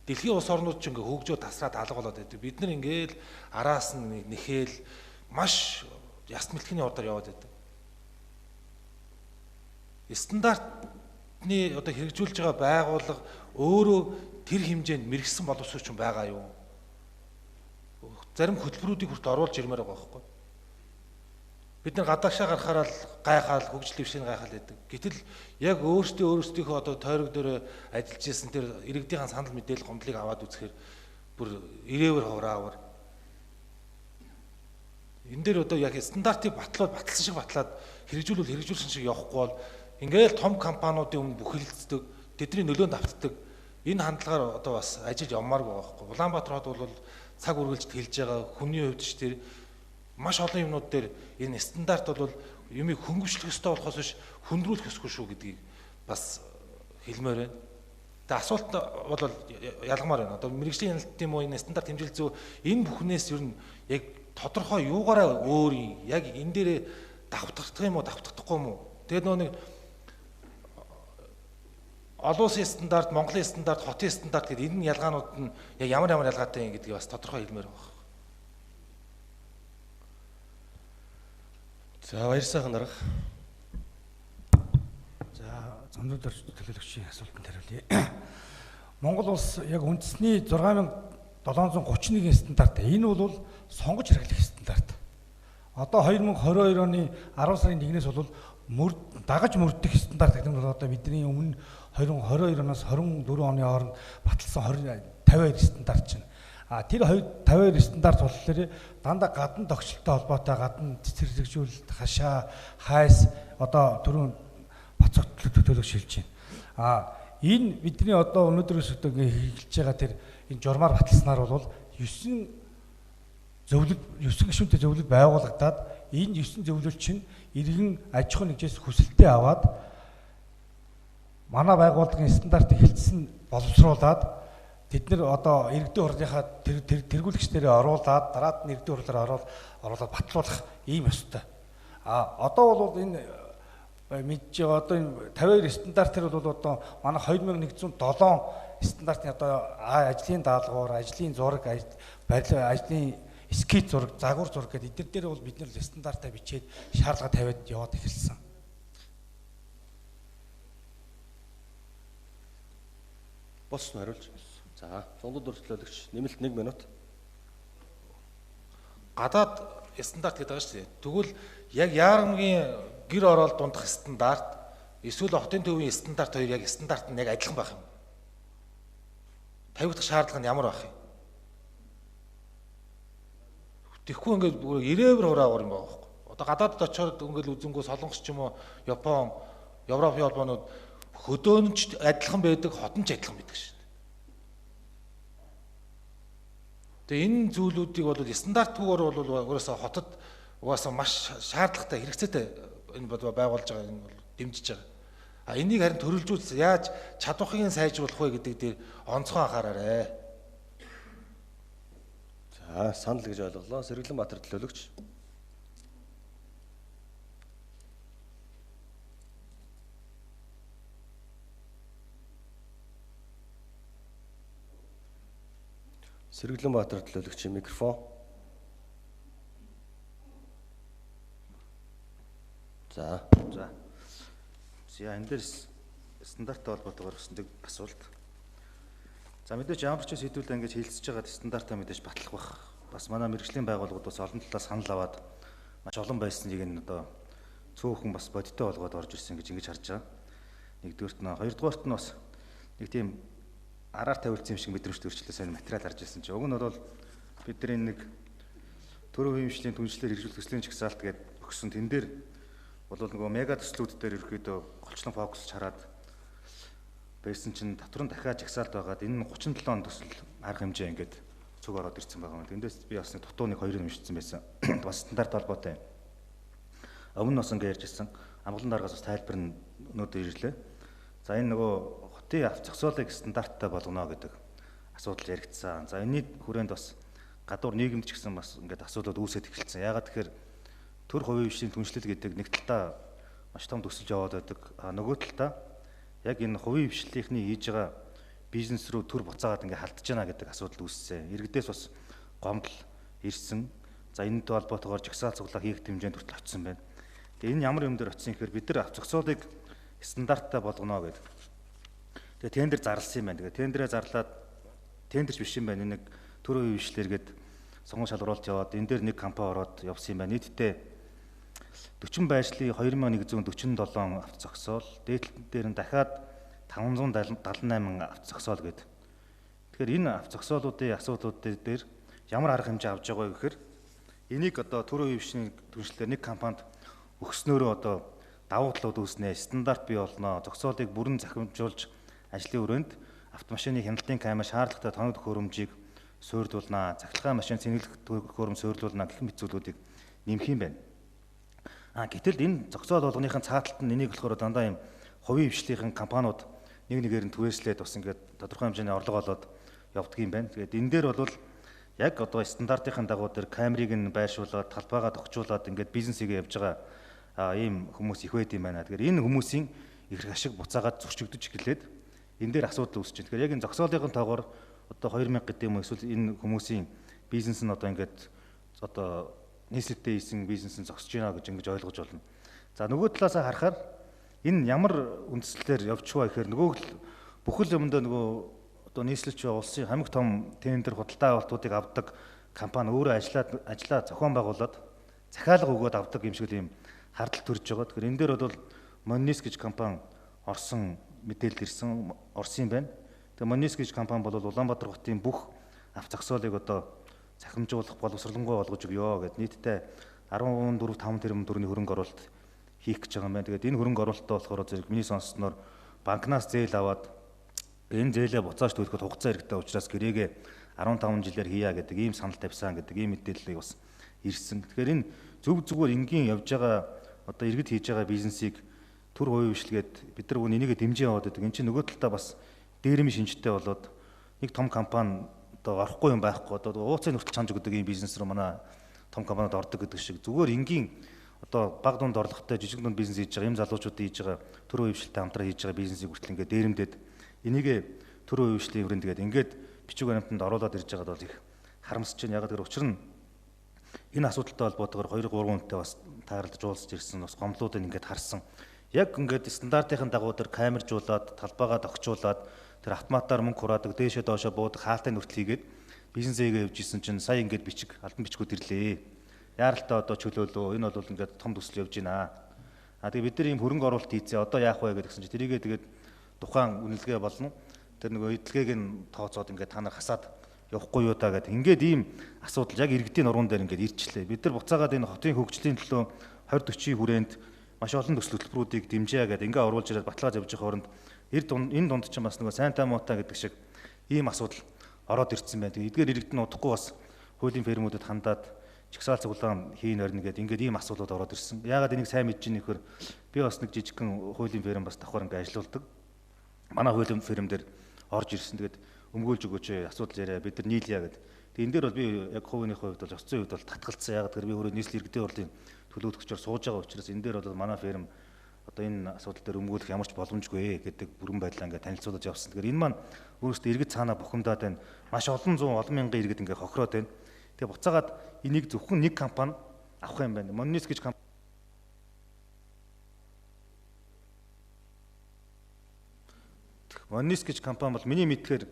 Дэлхийн улс орнууд ч ингээ хөгжөө тасраад алга болоод байдаг. Бид нар ингээл араас нь нэхэл маш яс мэлтхийний ордоор яваад байдаг. Стандарт бидний одоо хэрэгжүүлж байгаа байгууллага өөрөө тэр хэмжээнд мэрэгсэн боловсрогч хүн байгаа юу? Зарим хөтөлбөрүүдийг хүрт оруулж ирмээр байгаа байхгүй. Бид нар гадаашаа гарахаараа л гайхаал хөгжил дэвшлийн гайхаал байдаг. Гэтэл яг өөрсдийнхөө одоо тойрог дээр ажиллаж исэн тэр иргэдийн санал мэдээлэл гомдлыг аваад үзэхээр бүр ирээвэр хавраавар. Энэ дээр одоо яг стандартыг баталсан шиг батлаад хэрэгжүүлсэн шиг явахгүй бол ингээл том компаниудын өмнө бүхэлддэг, тэдний нөлөөнд автдаг. Энэ хандлагаар одоо бас ажиллаж явмааргүй байгаа байхгүй. Улаанбаатар хот бол цаг үргэлж хэлж байгаа хүний хувьд ч тэр маш олон юмнууд дээр энэ стандарт бол юмыг хөнгөвчлөх ёстой болохоос биш хүндрүүлэх ёсгүй шүү гэдгийг бас хэлмээр байна. Тэгээ асуулт бол ялгамаар байна. Одоо мэрэгжлийн хяналт юм уу энэ стандарт хэмжил зүй энэ бүхнээс ер нь яг тодорхой юугаараа өөр юм яг энэ дээрээ давтагдах юм уу давтагдахгүй юм уу? Тэгээд нэг олон улсын стандарт, Монголын стандарт, хотын стандарт гэдэг энэ ялгаанууд нь яг ямар ялгаатай юм гэдгийг бас тодорхой хэлмээр байна. За баяр сайхан дарга. За зөндөл төлөөлөгчийн асуултанд хариулъя. Монгол улс яг үндэсний 6731 стандарт. Энэ бол сонгож хэрэглэх стандарт. Одоо 2022 оны 10 сарын 1-ээс бол дагаж мөрдөх стандарт гэдэг нь бол одоо бидний өмнө 2022 оноос 24 оны хооронд баталсан 52 стандарт чинь. Тэр 52 стандарт болохоор дандаа гадна тогтчлолтой холбоотой гадна цэцэрлэгжүүлэлт, хашаа, хайс одоо түрүүн бацогтлог төлөөлөж шилж байна. Энэ бидний одоо өнөөдрөөс одоо ингээ хэлж байгаа тэр энэ журмаар баталснаар бол 9 гишүүнтэй зөвлөлд байгуулагдаад энэ 9 зөвлөл чинь иргэн аж ахуйн нэгжээс хүсэлтээ аваад манай байгууллагын стандартыг хэлтсэн боловсруулад тэд нар одоо иргэдийн хурлынхаа тэргүүлэгчдэрээ оруулаад дараад нь иргэдийн хурлаар оруулаад батлуулах ийм ёстой. Одоо бол энэ мэдж байгаа одоо энэ 52 стандартэр бол одоо манай 2107 стандартын одоо ажлын даалгавар, ажлын зураг, ажлын скет зураг, загвар зураг гэдэг эдгээр дээр бол бид нар стандартаа бичээд шаардлага тавиад яваад эхэлсэн. Болсон хариулж. За, зундад өрсөлдөөгч нэмэлт 1 минут. Гадаад стандарт гэдэг байгаа шүү дээ. Тэгвэл яг яармгийн гэр оролт дундах стандарт эсвэл хотын төвийн стандарт хоёр яг стандарт нь яг адилхан байх юм. Тавигдах шаардлага нь ямар байх юм? Тэгэхгүй ингээд ирээвэр хураагаар юм байгаа байхгүй. Одоо гадаадд очиод ингээд үзэнгөө Солонгос ч юм уу, Япон, Европын холбоонууд хөдөөнч адилхан байдаг, хотон ч адилхан байдаг шүү дээ. Тэгээ энэ зүйлүүдийг бол стандартгүйгээр бол угаасаа хотод угаасаа маш шаардлагатай, хэрэгцээтэй энэ байгуулж байгаа энэ бол дэмжиж байгаа. Энийг харин төрөлжүүлж яаж чадварыг сайжруулах вэ гэдэг дээр онцгой анхаараарай. За, санал гэж ойлголоо. Сэргэлэнбаатар төлөөлөгч. Сэргэлэнбаатар төлөөлөгчийн микрофон. За. Энэ дээр стандарттай холбоотойгоор гэсэн асуулт. За мэдээж ямар ч сэдвүүл ингэж хэлэлцэж байгаа стандартаа мэдээж батлах байх. Бас манай мэрэгжлийн байгууллагууд бас олон талаас санал аваад маш олон байсныг нь одоо цөөхөн бас бодиттой болгоод орж ирсэн гэж ингэж харж байгаа. Нэгдүгээрт нь, хоёрдугаарт нь бас нэг тийм араар тавилсан юм шиг мэдрэмж төрчлөө сайн материал харж ирсэн чинь. Уг нь бол бидний нэг төрийн хувийн түншлэлээр хэрэгжүүлэх төслийн жагсаалт гэдэг өгсөн тэн дээр бол нөгөө мега төслүүд дээр ерөөдөө голчлон фокусч хараад байсан чинь татварын дахиад жагсаалт байгаад энэ 37 төсөл арга хэмжээ ингээд цуг ороод ирсэн байгаа юм. Тэндээс би бас нэг дутууныг 2 уншижсан байсан. Бас стандарт холбоотой. Өмнө нь бас ингээд ярьжсэн. Амгалан дараагаас бас тайлбар нь өнөөдөр ирлээ. За энэ нөгөө хотын авч зохицуулыг стандарттай болгоно гэдэг асуудал яригдсан. За энэний хүрээнд бас гадуур нийгэмд ч гэсэн бас ингээд асуудлууд үүсээд эхэлсэн. Яагаад тэгэхээр төр хувийн хвшлийн түншлэл гэдэг нэг талдаа маш том төсөлж яваад байдаг. Нөгөө талдаа яг энэ хувийн хвшлийнхний хийж байгаа бизнес рүү төр буцаагаад ингээд халдж байна гэдэг асуудал үүссэн. Иргэдээс бас гомдол ирсэн. За энэтэй холбоотойгоор жагсаал цуглаа хийх хэмжээнд хүртэл очсон байна. Тэгээ энэ ямар юм дээр очсон гэхээр бид нар авч зохицуулыг стандарттай болгоно гэдэг. Тэгээ тендер зарласан юм байна. Тэгээ тендерээ зарлаад тендерч биш юм байна. Нэг төр үе бичлэргээд сонгон шалгаруулалт яваад энэ дээр нэг компани ороод явсан юм байна. Нийтдээ 40 байршлын 2147 авто зогсоол, дээдлэн дээр нь дахиад 578 авто зогсоол гэдэг. Тэгэхээр энэ авто зогсоолуудын асуудлуудын дээр ямар арга хэмжээ авч байгаа вэ гэхээр энийг одоо төр үе бишний түншлэлээр нэг компанид өгснөөрөө одоо давуу талууд үүснэ, стандарт бий болно, зогсоолыг бүрэн захимжуулж ажлын өрөөнд автомашины хяналтын камер шаардлагатай тоног төхөөрөмжийг суурьдуулна, цахилгаан машин цэнэглэх төхөөрөмж суурьдуулна гэх мэт зүйлүүдийг нэмэх юм байна. Гэтэл энэ зогсоол болгоныхын цааталт нь энийг болохоор дандаа юм хувийн хвшлийнхэн компаниуд нэг нэгээр нь түгээслээд бас ингээд тодорхой хэмжээний орлого олоод явдаг юм байна. Тэгээд энэ дээр бол яг одоо стандартын дагуу дээр камерыг нь байршуулад, талбайгаа тогтчуулаад ингээд бизнесийгээ явж байгаа ийм хүмүүс их байд юм байна. Тэгэхээр энэ хүмүүсийн их ашиг буцаагаад зөрчигдөж эхлээд энэ дээр асуудал үүсэж байна. Тэгэхээр яг энэ зогсоолын тоогоор одоо 2000 гэдэг юм эсвэл энэ хүмүүсийн бизнес нь одоо ингээд одоо нийслэлтэй хийсэн бизнес нь зогсож байна гэж ингэж ойлгож болно. За нөгөө талаас харахаар энэ ямар үндслэлээр явчихваа гэхээр нөгөө бүхэл юмдаа нөгөө одоо нийслэлч улсын хамгийн том тендер худалдаа авалтуудыг авдаг компани өөрөө ажиллаа зохион байгуулад захиалга өгөөд авдаг юм шиг ийм хардтал төрж байгаа. Тэгэхээр энэ дээр бол Monnis гэж компани орсон мэдээлэл ирсэн орсон юм байна. Тэгээ Monnis гэж компани бол Улаанбаатар хотын бүх авто зогсоолыг одоо захимжуулах боловсролонгой болгож өгөө гэд нийтдээ 14.5 тэрбум төгрөгийн хөрөнгө оруулалт хийх гэж байгаа юм байна. Тэгээд энэ хөрөнгө оруулалтаа болохоор зэрэг миний сонссноор банкнаас зээл аваад энэ зээлээ буцааж төлөхөд хугацаа хэрэгтэй учраас гэрээгээ 15 жилээр хийя гэдэг ийм санал тавьсан гэдэг ийм мэдээллийг бас ирсэн. Тэгэхээр энэ зүгээр энгийн явж байгаа одоо иргэд хийж байгаа бизнесийг төр хувийн хвшлгээд бид нар өгөө энийгээ дэмжиж яваад байдаг. Энд чинь нөгөө талдаа бас дээрэмийн шинжтэй болоод нэг том компани одоо орохгүй юм байхгүй одоо ууцын хүртэл чанж өгдөг ийм бизнес рүү манай том компаниуд ордог гэдэг шиг зүгээр энгийн одоо баг дунд орлоготой жижиг дунд бизнес хийж байгаа юм залуучуудын хийж байгаа төр хувийн хвшилтэй хамтран хийж байгаа бизнесийг хүртэл ингээд дээрэмдээд энийгээ төр хувийн хвшлийн хүрээнд тэгээд ингээд бичиг баримтанд оруулаад ирж байгаад бол их харамсаж байна. Яг тэр учир нь энэ асуудалтай холбоотойгоор 2-3 хүнтэй бас тааралдж уулзж ирсэн бас гомдлуудыг ингээд харсан. Яг ингээд стандартын дагуу тэр камержуулаад талбайгаа тогтчуулаад тэр автоматар мөнгө хураадаг дээшээ доошоо буудаг хаалтай нүртэл хийгээд бизнесээгээ явж исэн чинь сая ингээд бичиг албан бичгүүд ирлээ. Яаралтай одоо чөлөөлөө энэ бол ингээд том төсөл явж байна. Тэгээ бид нар ийм хөрөнгө оруулалт хийцээ одоо яах вэ гэдгсэн чинь тэрийгээ тэгээд тухайн үнэлгээ болно. Тэр нөгөө эдлэгийг нь тооцоод ингээд та нар хасаад явахгүй юу та гэдэг. Ингээд ийм асуудал яг иргэдийн нуруунд дээр ингээд ирчлээ. Бид нар буцаагаад энэ хотын хөгжлийн төлөө 20-40 хүрээнд маш олон төсөл хөтөлбөрүүдийг дэмжээ гэдэг ингээд оруулж ирээд баталгааж явж байгаа хооронд энэ дунд чинь бас нөгөө сайн таймуутай гэдэг шиг ийм асуудал ороод ирсэн байна. Тэгээд эдгээр иргэд нь удахгүй бас хуулийн фермүүдэд хандаад чагсаал цуглаан хийн орно гэдэг ингээд ийм асуудлууд ороод ирсэн. Яагаад энийг сайн мэдж ийнэхээр би бас нэг жижигхэн хуулийн ферм бас давхар ингээд ажиллаулдаг. Манай хуулийн ферм дээр орж ирсэн. Тэгээд өмгөөлж өгөөч асуудал яриа бид нар нийлъя гэдэг. Тэгээд энэ дээр бол би яг хувийнхээ хувьд бол зохицсон хувьд бол татгалцсан. Яагаад гэвэл би өөрөө нийслэл иргэдийн хурлын төлөөлөгчөөр сууж байгаа учраас энэ дээр бол манай ферм одоо энэ асуудал дээр өмгөөлөх ямар ч боломжгүй гэдэг бүрэн байдлаа ингээд танилцуулж явсан. Тэгэхээр энэ маань өөрөөсөө иргэд цаанаа бухимдаад байна. Маш олон мянган иргэд ингээд хохироод байна. Тэгээ буцаагаад энийг зөвхөн нэг компани авах юм байна. Monnis гэж компани Monnis гэж компани бол миний мэдхээр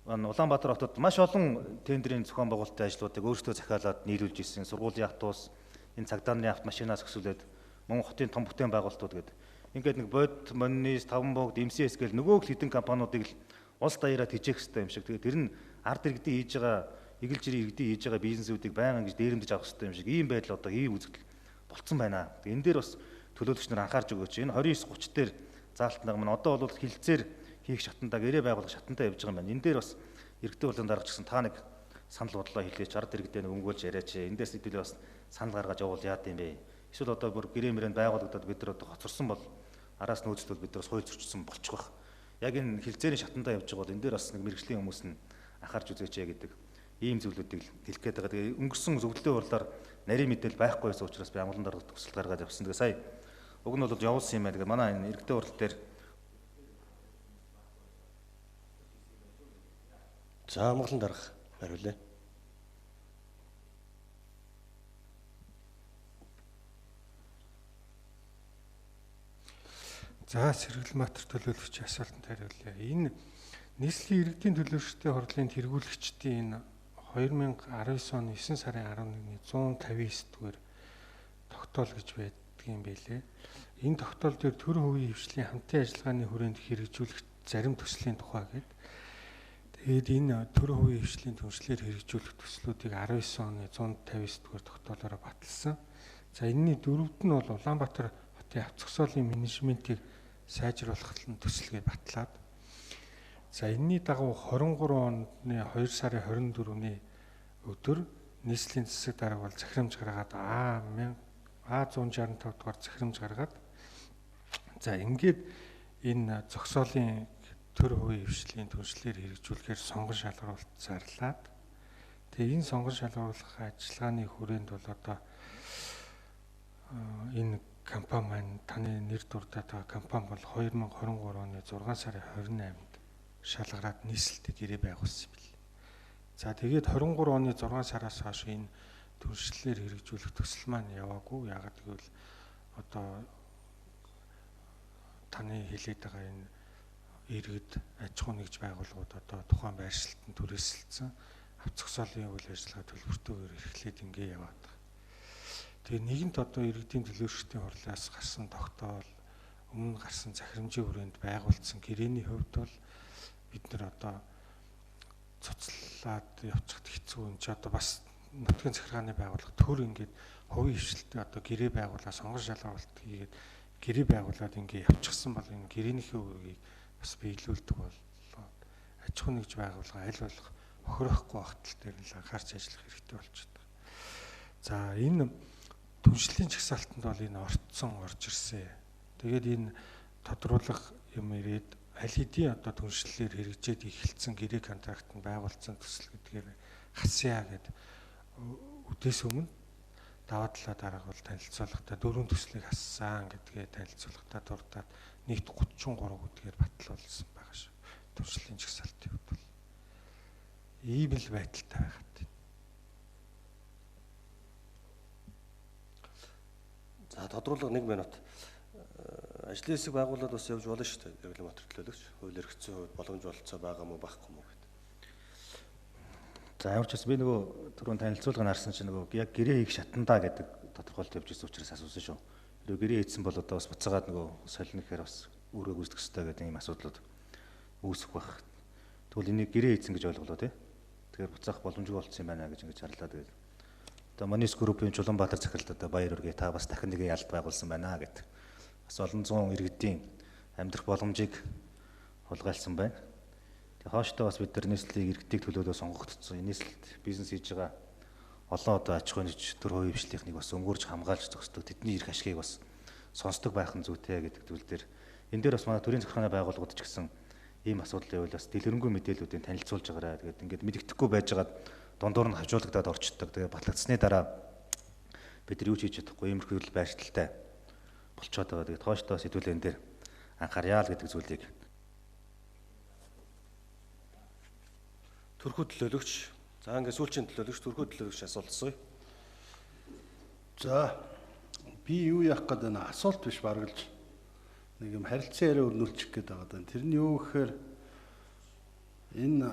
Улаанбаатар хотод маш олон тендерийн зохион байгуулалтын ажлуудыг өөрсдөө захиалаад нийлүүлж ирсэн. Сургуулийн автобус, энэ цагдааны автомашинаас өсвөлээд Монгол хотын том бүтээн байгуулалтууд гэдэг. Ингээд нэг Бод, Monnis, Таван богд, MCS гэл нөгөө хэдэн компаниудыг л улс даяараа тэжээх хэрэгтэй юм шиг. Тэгээд тэр нь ард иргэдийн хийж байгаа, эгэлж иргэдийн хийж байгаа бизнесүүдийг байнга ингэж дээрэмдэж авах хэрэгтэй юм шиг ийм байдал одоо ийм үзэгдэл болцсон байна. Тэгээд энэ дээр бас төлөөлөгч нар анхаарч өгөөч. Энэ 29-30 дээр заалтнаг маань одоо бол хилцээр хийх шатандаа гэрээ байгуулах шатандаа явж байгаа юм байна. Энэ дээр бас иргэдийн хурлын дарга гэсэн та нэг санал бодлоо хэлээч ард иргэдээ өмгөөлж яриач. Эндээс хэдүүлээ бас санал гаргаж явуул яад юм бэ? Эсвэл одоо бүр гэрээ мэрэнд байгуулагдаад бид нар одоо хоцорсон бол араас нөөцлөл бид нар сууй зөрчсөн болчих واخ. Яг энэ хилцээрийн шатандаа явж байгаа бол энэ дээр бас нэг мэрэгжлийн хүмүүс нь анхаарч үзээч гэдэг ийм зүйлүүдийг хэлэх гээд байгаа. Тэгээ өнгөрсөн зөвлөлийн хурлаар нарийн мэдээлэл байхгүй байсан учраас би амгалан дарга төсөл гаргаад явсан. Тэгээ сая уг нь бол явуулсан юм байна. Тэгээ манай энэ иргэдийн хурал дээр За амгалан дарга хариулъя. За Сэргэлбаатар төлөөлөгчийн асуултанд хариулъя. Энэ нийслэлийн иргэдийн төлөөлөгчдийн хурлын тэргүүлэгчдийн энэ 2019 оны 9 сарын 11-ний 159 дугаар тогтоол гэж байдгийн байлээ. Энэ тогтоол дээр төрийн хувийн хвшлийн хамтын ажиллагааны хүрээнд хэрэгжүүлэх зарим төслийн тухай гэдэг. Тэгээд энэ төрийн хувийн хвшлийн түншлэлээр хэрэгжүүлэх төслүүдийг 19 оны 159 дугаар тогтоолоор баталсан. За энэний дөрөвд нь бол Улаанбаатар хотын авц зогсоолын менежментийг сайжруулах төслгээ батлаад. За энэний дагуу 23 оны 2 сарын 24-ний өдөр нийслэлийн засаг дарга бол захирамж гаргаад А165 дугаар захирамж гаргаад за ингээд энэ зогсоолын төр хувийн хвшлийн түншлэлээр хэрэгжүүлэхээр сонгон шалгаруулалт зарлаад тэгээ энэ сонгон шалгаруулах ажиллагааны хүрээнд бол одоо энэ компани маань таны нэр дурдаад байгаа компани бол 2023 оны 6 сарын 28-нд шалгараад нийслэлтэд ирээ байгуулсан юм бэл. За тэгээд 23 оны 6 сараас хойш энэ түншлэлээр хэрэгжүүлэх төсөл маань яваагүй. Яагаад гэвэл одоо таны хэлээд байгаа энэ иргэд аж ахуй нэгж байгууллагууд одоо тухайн байршилтанд түрээсэлсэн авц зогсоолын үйл ажиллагаа төлбөртөөр эрхлээд ингээ яваад байгаа. Тэгээ нэгэнт одоо иргэдийн төлөөлөгчдийн хурлаас гарсан тогтоол өмнө гарсан захирамжийн хүрээнд байгуулсан гэрээний хувьд бол бид нар одоо цуцлаад явчихд хэцүү юм чи одоо бас нутгийн захиргааны байгууллага төр ингээд хувийн хвшилтэд одоо гэрээ байгуулаад сонгон шалгаруулалт хийгээд гэрээ байгуулад ингээ явчихсан бол энэ гэрээнийхээ үргийг бас биелүүлдэг боллоо. Аж ахуй нэгж байгууллага аль болох хохирохгүй багтал дээр л анхаарч ажиллах хэрэгтэй болчиход байна. За энэ түншлэлийн чагсаалтанд бол энэ орцсон орж ирсэн. Тэгээд энэ тодруулах юм ирээд аль хэдийн одоо түншлэлээр хэрэгжээд эхэлсэн гэрээ контрактанд байгуулсан төсөл гэдгээр хасъя гэд үдээс өмнө даваа талаа дарга бол танилцуулгахдаа дөрвөн төслийг хассан гэдгээ танилцуулгахдаа дурдаад нийт 33 гэдгээр батлуулсан байгаа шүү. Түншлэлийн чагсаалтын хувьд бол ийм л байдалтай байгаад. За тодруулга 1 минут. Ажлын хэсэг байгууллагад бас явж болно шүү дээ. Сэргэлбаатар төлөөлөгч хууль эрхцэн хувьд боломж болцоо байгаа мó байхгүй мó гэдэг. За ямар ч бас би нөгөө түрүүн танилцуулга нарсан чинь нөгөө яг гэрээ хийх шатандаа гэдэг тодорхойлолт явж ирсэн учраас асуусан шүү. Тэр гэрээ хийсэн бол одоо бас буцаагаад нөгөө солинохээр бас өөрөө гүйцэтгэх хэрэгтэй гэдэг ийм асуудлууд үүсэх байх. Тэгвэл энийг гэрээ хийсэн гэж ойлголоо тий. Тэгэхээр буцаах боломжгүй болцсон юм байна гэж ингэж харлаа. Тэгээд одоо Монис группийн Чулуунбаатар захиралд одоо баяр үргээ та бас дахин нэгэн ялд байгуулсан байна гэдэг. Бас олон зуун иргэдийн амьдрах боломжийг хулгайлсан байна. Тэгээ хооштой бас бид нар нийслэлийн иргэдийг төлөөлөө сонгогдсон. Нийслэлд бизнес хийж байгаа олон одоо аж ахуйн төр хувийн хвшлийнхнийг бас өнгөрж хамгаалж зогсдог. Тэдний эрх ашгийг бас сонсдог байх нь зүйтэй гэдэг зүйл дээр энэ дээр бас манай төрийн захиргааны байгууллагууд ч гэсэн ийм асуудлын үйл бас дэлгэрэнгүй мэдээллүүдийг танилцуулж байгаарай. Тэгээд ингээд мэддэхгүй байжгаад дундуур нь хавжуулагдаад орчдөг. Тэгээд батлагдсны дараа бид нар юу ч хийж чадахгүй иймэрхүү байршилтай болцоод байгаа. Тэгээд хооштой бас хэдүүлээ энэ дээр анхаарьяа л гэдэг зүйлийг Төрхөө төлөөлөгч. За ингээд сүүлчийн төлөөлөгч, төрхөө төлөөлөгч асуултсуу. За би юу яах гээд байна? Асуулт биш баргалж нэг юм харилцан яриа өрнүүлчих гээд байгаа даа. Тэр нь юу гэхээр энэ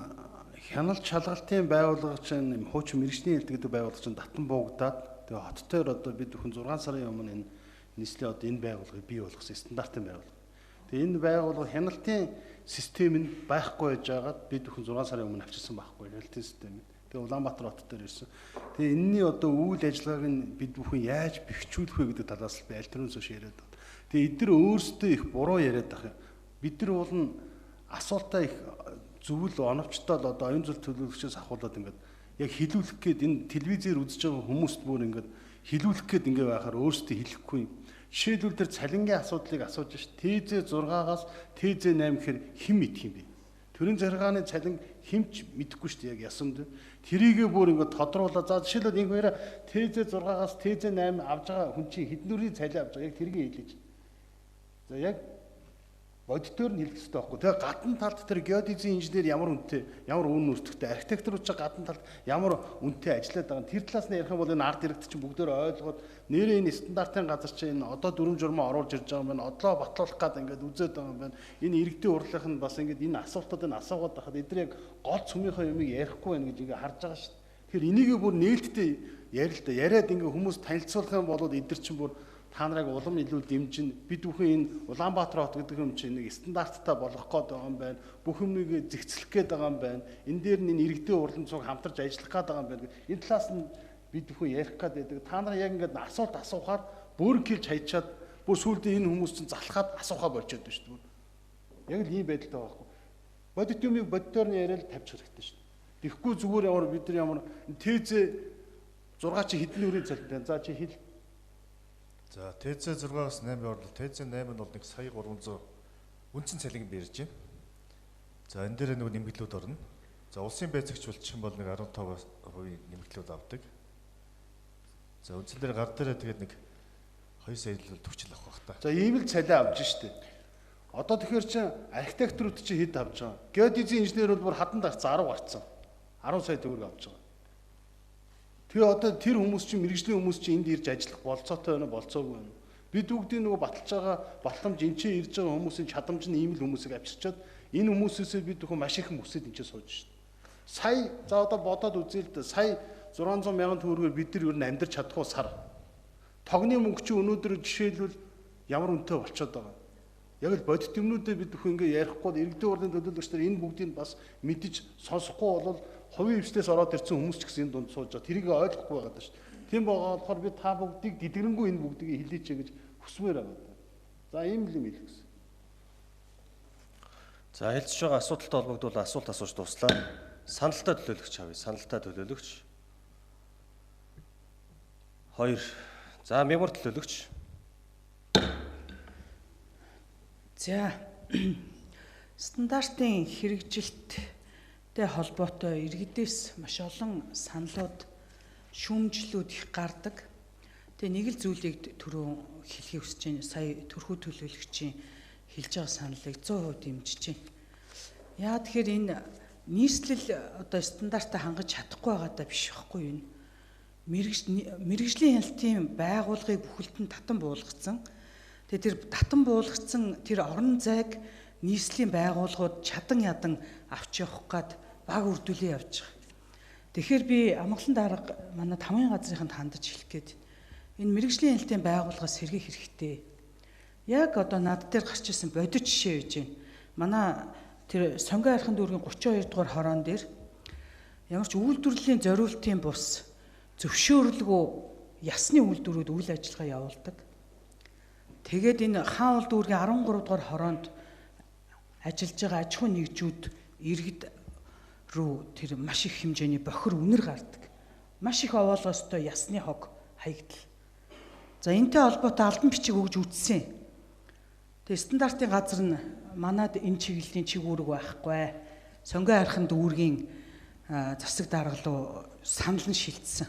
хяналт шалгалтын байгууллага чинь юм хуучин мэрэгжлийн хэлт гэдэг байгууллага чинь татан буугдаад тэгээ хот төр одоо бид бүхэн 6 сарын өмнө энэ нийслэлийн одоо энэ байгууллагыг бий болгосон стандартын байгууллага. Тэгээ энэ байгууллага хяналтын систем нь байхгүй байж байгаад бид бүхэн 6 сарын өмнө авчирсан байхгүй хяналтын систем. Тэгээ Улаанбаатар хот дээр ирсэн. Тэгээ энэний одоо үйл ажиллагааг нь бид бүхэн яаж бэхжүүлэх вэ гэдэг талаас л би аль төрөөс хойш яриад байна. Тэгээ эдгээр өөрсдөө их буруу яриад байгаа. Бид нар бол асуултаа их зөвл оновчтой л одоо оюун зүйл төлөөлөгчөөс ахуулаад ингээд яг хилүүлэх гээд энэ телевизээр үзэж байгаа хүмүүст бүр ингээд хилүүлэх гээд ингээ байхаар өөрсдөө хэлэхгүй юм. Жишээлбэл тэр цалингийн асуудлыг асууж ш. ТЗ6-аас ТЗ8 гэхээр хэн мэдх юм бэ? Төрийн захиргааны цалин хэмч мэдэхгүй шүү дээ яг ясамд. Тэрийгээ бүр ингээд тодруулаад за жишээлбэл энэ хоёроо ТЗ6-аас ТЗ8 авж байгаа хүн чинь хэднүрийн цалин авж байгаа яг тэргээ хэлээж. За яг бодитоор нь хэлэх хэрэгтэй байхгүй. Тэгээ гадна талд тэр геодезийн инженер ямар үнэтэй, ямар үн өртөгтэй, архитектурууд ч гадна талд ямар үнэтэй ажиллаад байгаа. Тэр талаас нь ярих юм бол энэ арт иргэд чинь бүгдөө ойлгоод нэрээ энэ стандартын газар чинь одоо дүрм журмаа оруулж ирж байгаа юм байна. Одлоо батлуулах гээд ингээд үзээд байгаа юм байна. Энэ иргэдийн урлах нь бас ингээд энэ асуултуудыг асуугаад байхад эдгээр яг гол цөмийнхөө юмыг ярихгүй байна гэж ингээд харж байгаа шүү дээ. Тэгэхээр энийг бүр нээлттэй ярил л да. Яриад ингээд хүмүүс танилцуулах юм бол эдгээр чинь бүр та нарыг улам илүү дэмжин бид бүхэн энэ Улаанбаатар хот гэдэг юм чинь нэг стандарттай болгох гээд байгаа юм байна. Бүх юмыг зэгцлэх гээд байгаа юм байна. Энэ дээр нь энэ иргэдийн урлан цуг хамтарч ажиллах гээд байгаа юм байна. Энэ талаас нь бид бүхэн ярих гээд байдаг. Та нар яг ингээд асуулт асуухаар бүрэн хэлж хайчаад бүр сүүлдээ энэ хүмүүс чинь залхаад асуухаа болчиход байна шүү дээ. Яг л ийм байдалтай байгаа байхгүй. Бодит юмыг бодитоор нь яриад тавьчих хэрэгтэй шүү дээ. Тэгэхгүй зүгээр ямар бид нар ямар ТЗ 6 чи хэдэн өрийн цалинтай. За чи хэл. За ТЗ 6-аас 8 орлоо. ТЗ 8 нь бол 1 сая 300 үндсэн цалин бирж байна. За энэ дээр нэг нэмэгдлүүд орно. За улсын байцаагч болчих юм бол нэг 15% нэмэгдлүүд авдаг. За үндсэн дээр гар дээрээ тэгээд нэг 2 сая л төвчл авах бах та. За ийм л цалин авж штэ. Одоо тэгэхээр чи архитектурууд чи хэд авч байгаа? Геодезийн инженерүүд бүр хатан дарц 10 гарцсан. 10 сая төгрөг авч байгаа. Тэгээ одоо тэр хүмүүс чинь мэрэгжлийн хүмүүс чинь энд ирж ажиллах болцоотой байна болцоогүй байна. Бид бүгдийн нөгөө баталж байгаа батламж энчээ ирж байгаа хүмүүсийн чадамж нь ийм л хүмүүсийг авчирчаад энэ хүмүүсээсээ бид бүхэн маш их мөсөд энчээ сууж шин. Сая за одоо бодоод үзье л да сая 600 мянган төгрөгөөр бид нар юу н амьдрч чадахгүй сар. Тогны мөнгө чи өнөөдөр жишээлбэл ямар үнэтэй болчиход байгаа. Яг л бодит юмнуудаа бид бүхэн ингээ ярихгүй иргэдийн урлын төлөөлөгч нар энэ бүгдийг бас мэдж сонсохгүй бол хувийн хвшлээс ороод ирсэн хүмүүс ч гэсэн энэ дунд сууж байгаа. Тэрийг ойлгохгүй байгаа даа шүү. Тийм байгаа болохоор би та бүгдийг дэлгэрэнгүй энэ бүгдийг хэлээч гэж хүсмээр байгаа. За ийм л юм хэлэх гэсэн. За хэлж байгаа асуудалтай холбогдвол асуулт асууж дуслаа. Саналтай төлөөлөгч авъя. Саналтай төлөөлөгч. 2. За мемор төлөөлөгч. За стандартын хэрэгжилттэй холбоотой иргэдээс маш олон саналууд, шүүмжлүүд их гардаг. Тэгээ нэг л зүйлийг түрүү хэлхийг хүсэж байна. Сая төрхүү төлөөлөгчийн хэлж байгаа саналыг 100% дэмжиж байна. Яа тэгэхээр энэ нийслэл одоо стандартаа хангаж чадахгүй байгаадаа биш байхгүй юу? Мэргэжлийн хяналтын байгууллагыг бүхэлдэн татан буулгацсан. Тэгээ тэр татан буулгацсан тэр орон зайг нийслэлийн байгууллагууд чадан ядан авч явах гад баг үрдүүлээ явж байгаа. Тэгэхээр би амгалан дарга манай тамгын газрынханд хандаж хэлэх гээд энэ мэргэжлийн хяналтын байгууллагаас сэргийх хэрэгтэй. Яг одоо над дээр гарч ирсэн бодит жишээ байж байна. Манай тэр Сонгон архын дүүргийн 32 дугаар хороон дээр ямар ч үйлдвэрлэлийн зориултын бус зөвшөөрлгүй ясны үйлдвэрүүд үйл ажиллагаа явуулдаг. Тэгээд энэ хаан улд дүүргийн 13 дугаар хороонд ажиллаж байгаа аж ахуйн нэгжүүд иргэд рүү тэр маш их хэмжээний бохир үнэр гардаг. Маш их овоолгостой ясны хог хаягдал. За энэтэй холбоотой албан бичиг өгж үтсэн. Тэгээд стандартын газар нь манад энэ чиглэлийн чиг үүрэг байхгүй. Сонгон архын дүүргийн засаг дарга руу санал нь шилжсэн.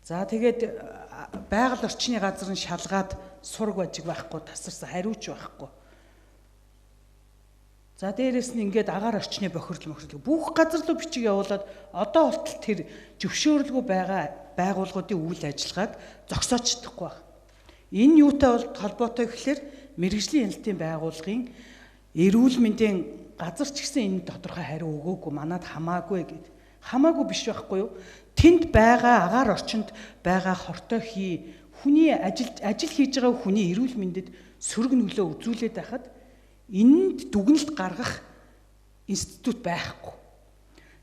За тэгээд байгаль орчны газар нь шалгаад сураг бажиг байхгүй, тасарсан хариуч байхгүй. За дээрэс нь ингээд агаар орчны бохирдол бүх газар руу бичиг явуулаад одоо болтол тэр зөвшөөрлгүй байгаа байгууллагуудын үйл ажиллагааг зогсоож чадахгүй байна. Энэ юутай холбоотой гэхэлэр мэргэжлийн хяналтын байгууллагын эрүүл мэндийн газар ч гэсэн энэ тодорхой хариу өгөөгүй, манад хамаагүй гэд. Хамаагүй биш байхгүй юу? Тэнд байгаа агаар орчинд байгаа хортой хий хүний ажил хийж байгаа хүний эрүүл мэндэд сөрөг нөлөө үзүүлээд байхад энэнд дүгнэлт гаргах институт байхгүй.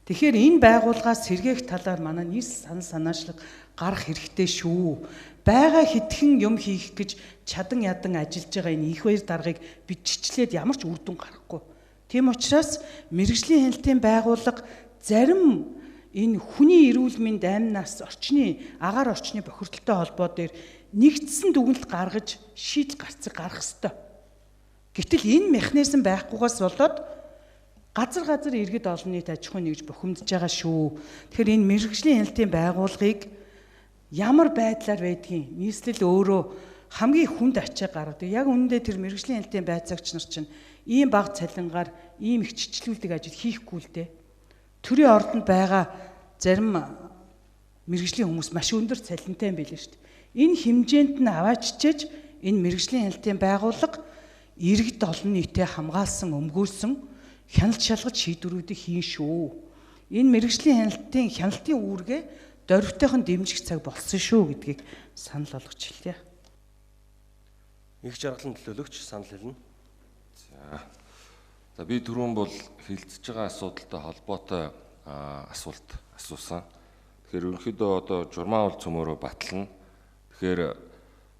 Тэгэхээр энэ байгууллагаас сэргээх талаар манай нийс санал санаачлаг гарах хэрэгтэй шүү. Бага хитгэн юм хийх гэж чадан ядан ажиллаж байгаа энэ их баяр даргаыг биччихлээд ямар ч үр дүн гарахгүй. Тийм учраас мэргэжлийн хяналтын байгууллага зарим энэ хүний эрүүл мэнд амнаас орчны агаар орчны бохирдолтой холбоо дээр нэгдсэн дүгнэлт гаргаж шийдэл гаргах ёстой. Гэтэл энэ механизм байхгүйгээс болоод газар иргэд олон нийт аж ахуй нэгж бухимдж байгаа шүү. Тэгэхээр энэ мэргэжлийн хяналтын байгууллагыг ямар байдлаар байдгийг нийслэл өөрөө хамгийн хүнд ачаа гаргадаг. Яг үүндээ тэр мэргэжлийн хяналтын байцаагч нар чинь ийм бага цалингаар ийм их чичлүүлдэг ажил хийхгүй л дээ. Төрийн ордонд байгаа зарим мэрэгжлийн хүмүүс маш өндөр цалинтай юм билээ шүү дээ. Энэ хэмжээнд нь авааччиж энэ мэрэгжлийн хяналтын байгууллага иргэд олон нийтэд хамгаалсан, өмгөөлсөн хяналт шалгаж шийдвэрүүдийг хийн шүү. Энэ мэрэгжлийн хяналтын үүргээ дорвитойхон дэмжих цаг болсон шүү гэдгийг санал болгож хэлье. Их жаргалан төлөөлөгч санал хэлнэ. За би түрүүн бол хилцэж байгаа асуудалтай холбоотой асуулт асуусан. Тэгэхээр ерөнхийдөө одоо журмаа бол цөмөөрөө батлна. Тэгэхээр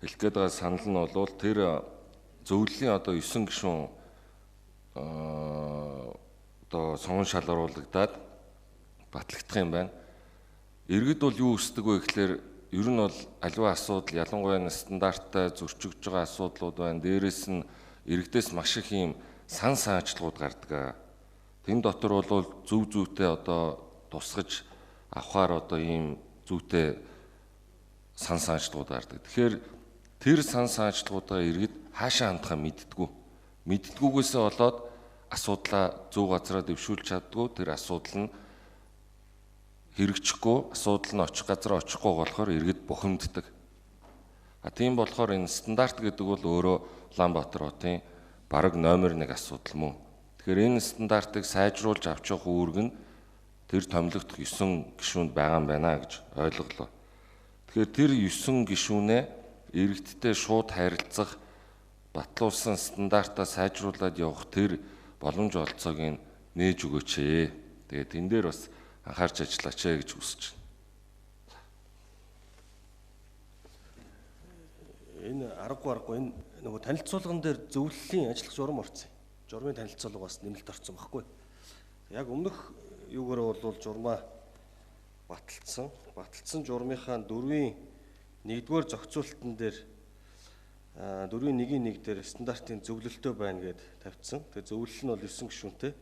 хэлэх гээд байгаа санал нь бол тэр зөвлөлийн одоо 9 гишүүн одоо сонгон шалгаруулагдаад батлагдах юм байна. Иргэд бол юу хүсдэг вэ гэхээр ер нь бол аливаа асуудал ялангуяа стандарттай зөрчигдөж байгаа асуудлууд байна. Дээрээс нь иргэдээс маш их юм сан саачлууд гардаг. Тэн дотор бол зөв зүйтэй одоо тусгаж авахаар одоо ийм зүйтэй сан саачлууд гардаг. Тэгэхээр тэр сан саачлуудаа иргэд хаашаа хандхаа мэддэггүй. Мэддэггүйгээсээ болоод асуудлаа зөв газараа дэвшүүлж чаддгүй. Тэр асуудал нь хэрэгжихгүй, асуудал нь очих газар очихгүй болохоор иргэд бухимддаг. Тийм болохоор энэ стандарт гэдэг бол өөрөө Улаанбаатар хотын бараг номер 1 асуудал мөн. Тэгэхээр энэ стандартыг сайжруулж авч явах үүрэг нь тэр томилогдох 9 гишүүнд байгаа юм байна гэж ойлголоо. Тэгэхээр тэр 9 гишүүнээ иргэдтэй шууд харилцах, батлуулсан стандартаа сайжруулад явах тэр боломж олцоог нээж өгөөч ээ. Тэгээд энэ дээр бас анхаарч ажиллаач гэж хүсэж байна. Энэ аргагүй энэ нөгөө танилцуулган дээр зөвлөлийн ажиллах журам орсон. Журмын танилцуулга бас нэмэлт орсон байхгүй. Яг өмнөх юугаар бол журмаа баталсан. Баталсан журмынхаа 4-ийн 1-р зохицуулалтан дээр 4-ийн 1-ийн 1 дээр стандартын зөвлөлтөө байна гэд тавьсан. Тэгээ зөвлөл нь бол 9 гишүүнтэй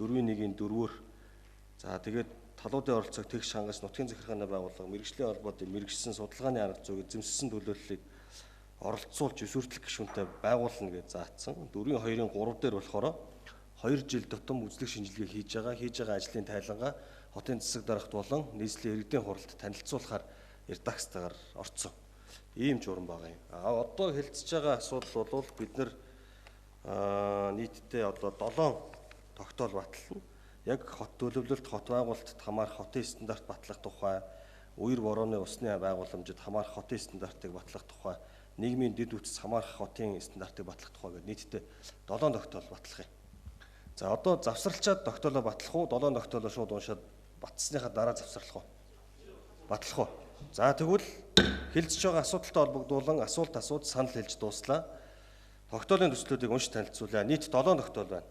4-ийн 1-ийн 4-өр. За тэгээд талуудын оролцоог тэгш хангаж нутгийн захиргааны байгууллага мэрэгжлийн холбоодын мэрэгжсэн судалгааны арга зүйг эзэмшсэн төлөөллийг оролцуулж өсвөртөл гишүүнтэй байгуулна гэж заасан. 4-ийн 2-ын 3 дээр болохоор 2 жил тутам үзлэг шинжилгээ хийж байгаа ажлын тайлангаа хотын засаг дарагт болон нийслэлийн иргэдийн хуралд танилцуулахаар редакцтайгаар орцсон. Ийм журам байгаа юм. Одоо хэлцэж байгаа асуудал бол бид нэр нийтдээ одоо 7 тогтоол батална. Яг хот төлөвлөлт, хот байгуулалтад хамаарах хотын стандарт батлах тухай, үер борооны усны байгууламжид хамаарах хотын стандартыг батлах тухай, нийгмийн дэд үтс хамаарах хотын стандартыг батлах тухай гэдэг нийтдээ 7 тогтоол батлах юм. За одоо завсралчаад тогтоолоо батлах уу, 7 тогтоолоо шууд уншаад батсныхаа дараа завсарлах уу? Батлах уу? За тэгвэл хэлцэж байгаа асуудалтай холбогдуулан асуулт санал хэлж дууслаа. Тогтоолын төслүүдийг уншиж танилцуулъя. Нийт 7 тогтоол байна.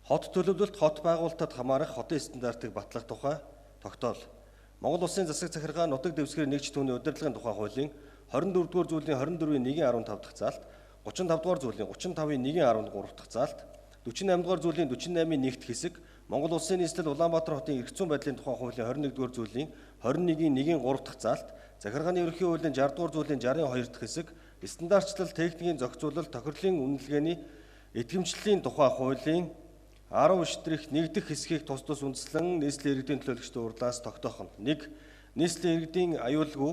Хот төлөвлөлт, хот байгуулалтад хамаарах хотын стандартыг батлах тухай тогтоол. Монгол Улсын засаг захиргаа нутаг дэвсгэрийн нэгж түүний удирдлагын тухай хуулийн 24-р зүйлийн 24-ийн 1-15 дахь заалт, 35-р зүйлийн 35-ийн 1-13 дахь заалт, 48-р зүйлийн 48-ийн 1-р хэсэг, Монгол Улсын нийслэл Улаанбаатар хотын эрх зүйн байдлын тухай хуулийн 21-р зүйлийн 21-ийн 1-3 дахь заалт, захиргааны ерөнхий хуулийн 60-р зүйлийн 62 дахь хэсэг, стандартчлал, техникийн зохицуулалт, тохирлын үнэлгээний идэвхжлийн тухай хуулийн 19-1 дэх хэсгийг тус үндэслэн нийслэлийн иргэдийн төлөөлөгчдийн урлаас тогтоох нь 1. Нийслэлийн иргэдийн аюулгүй,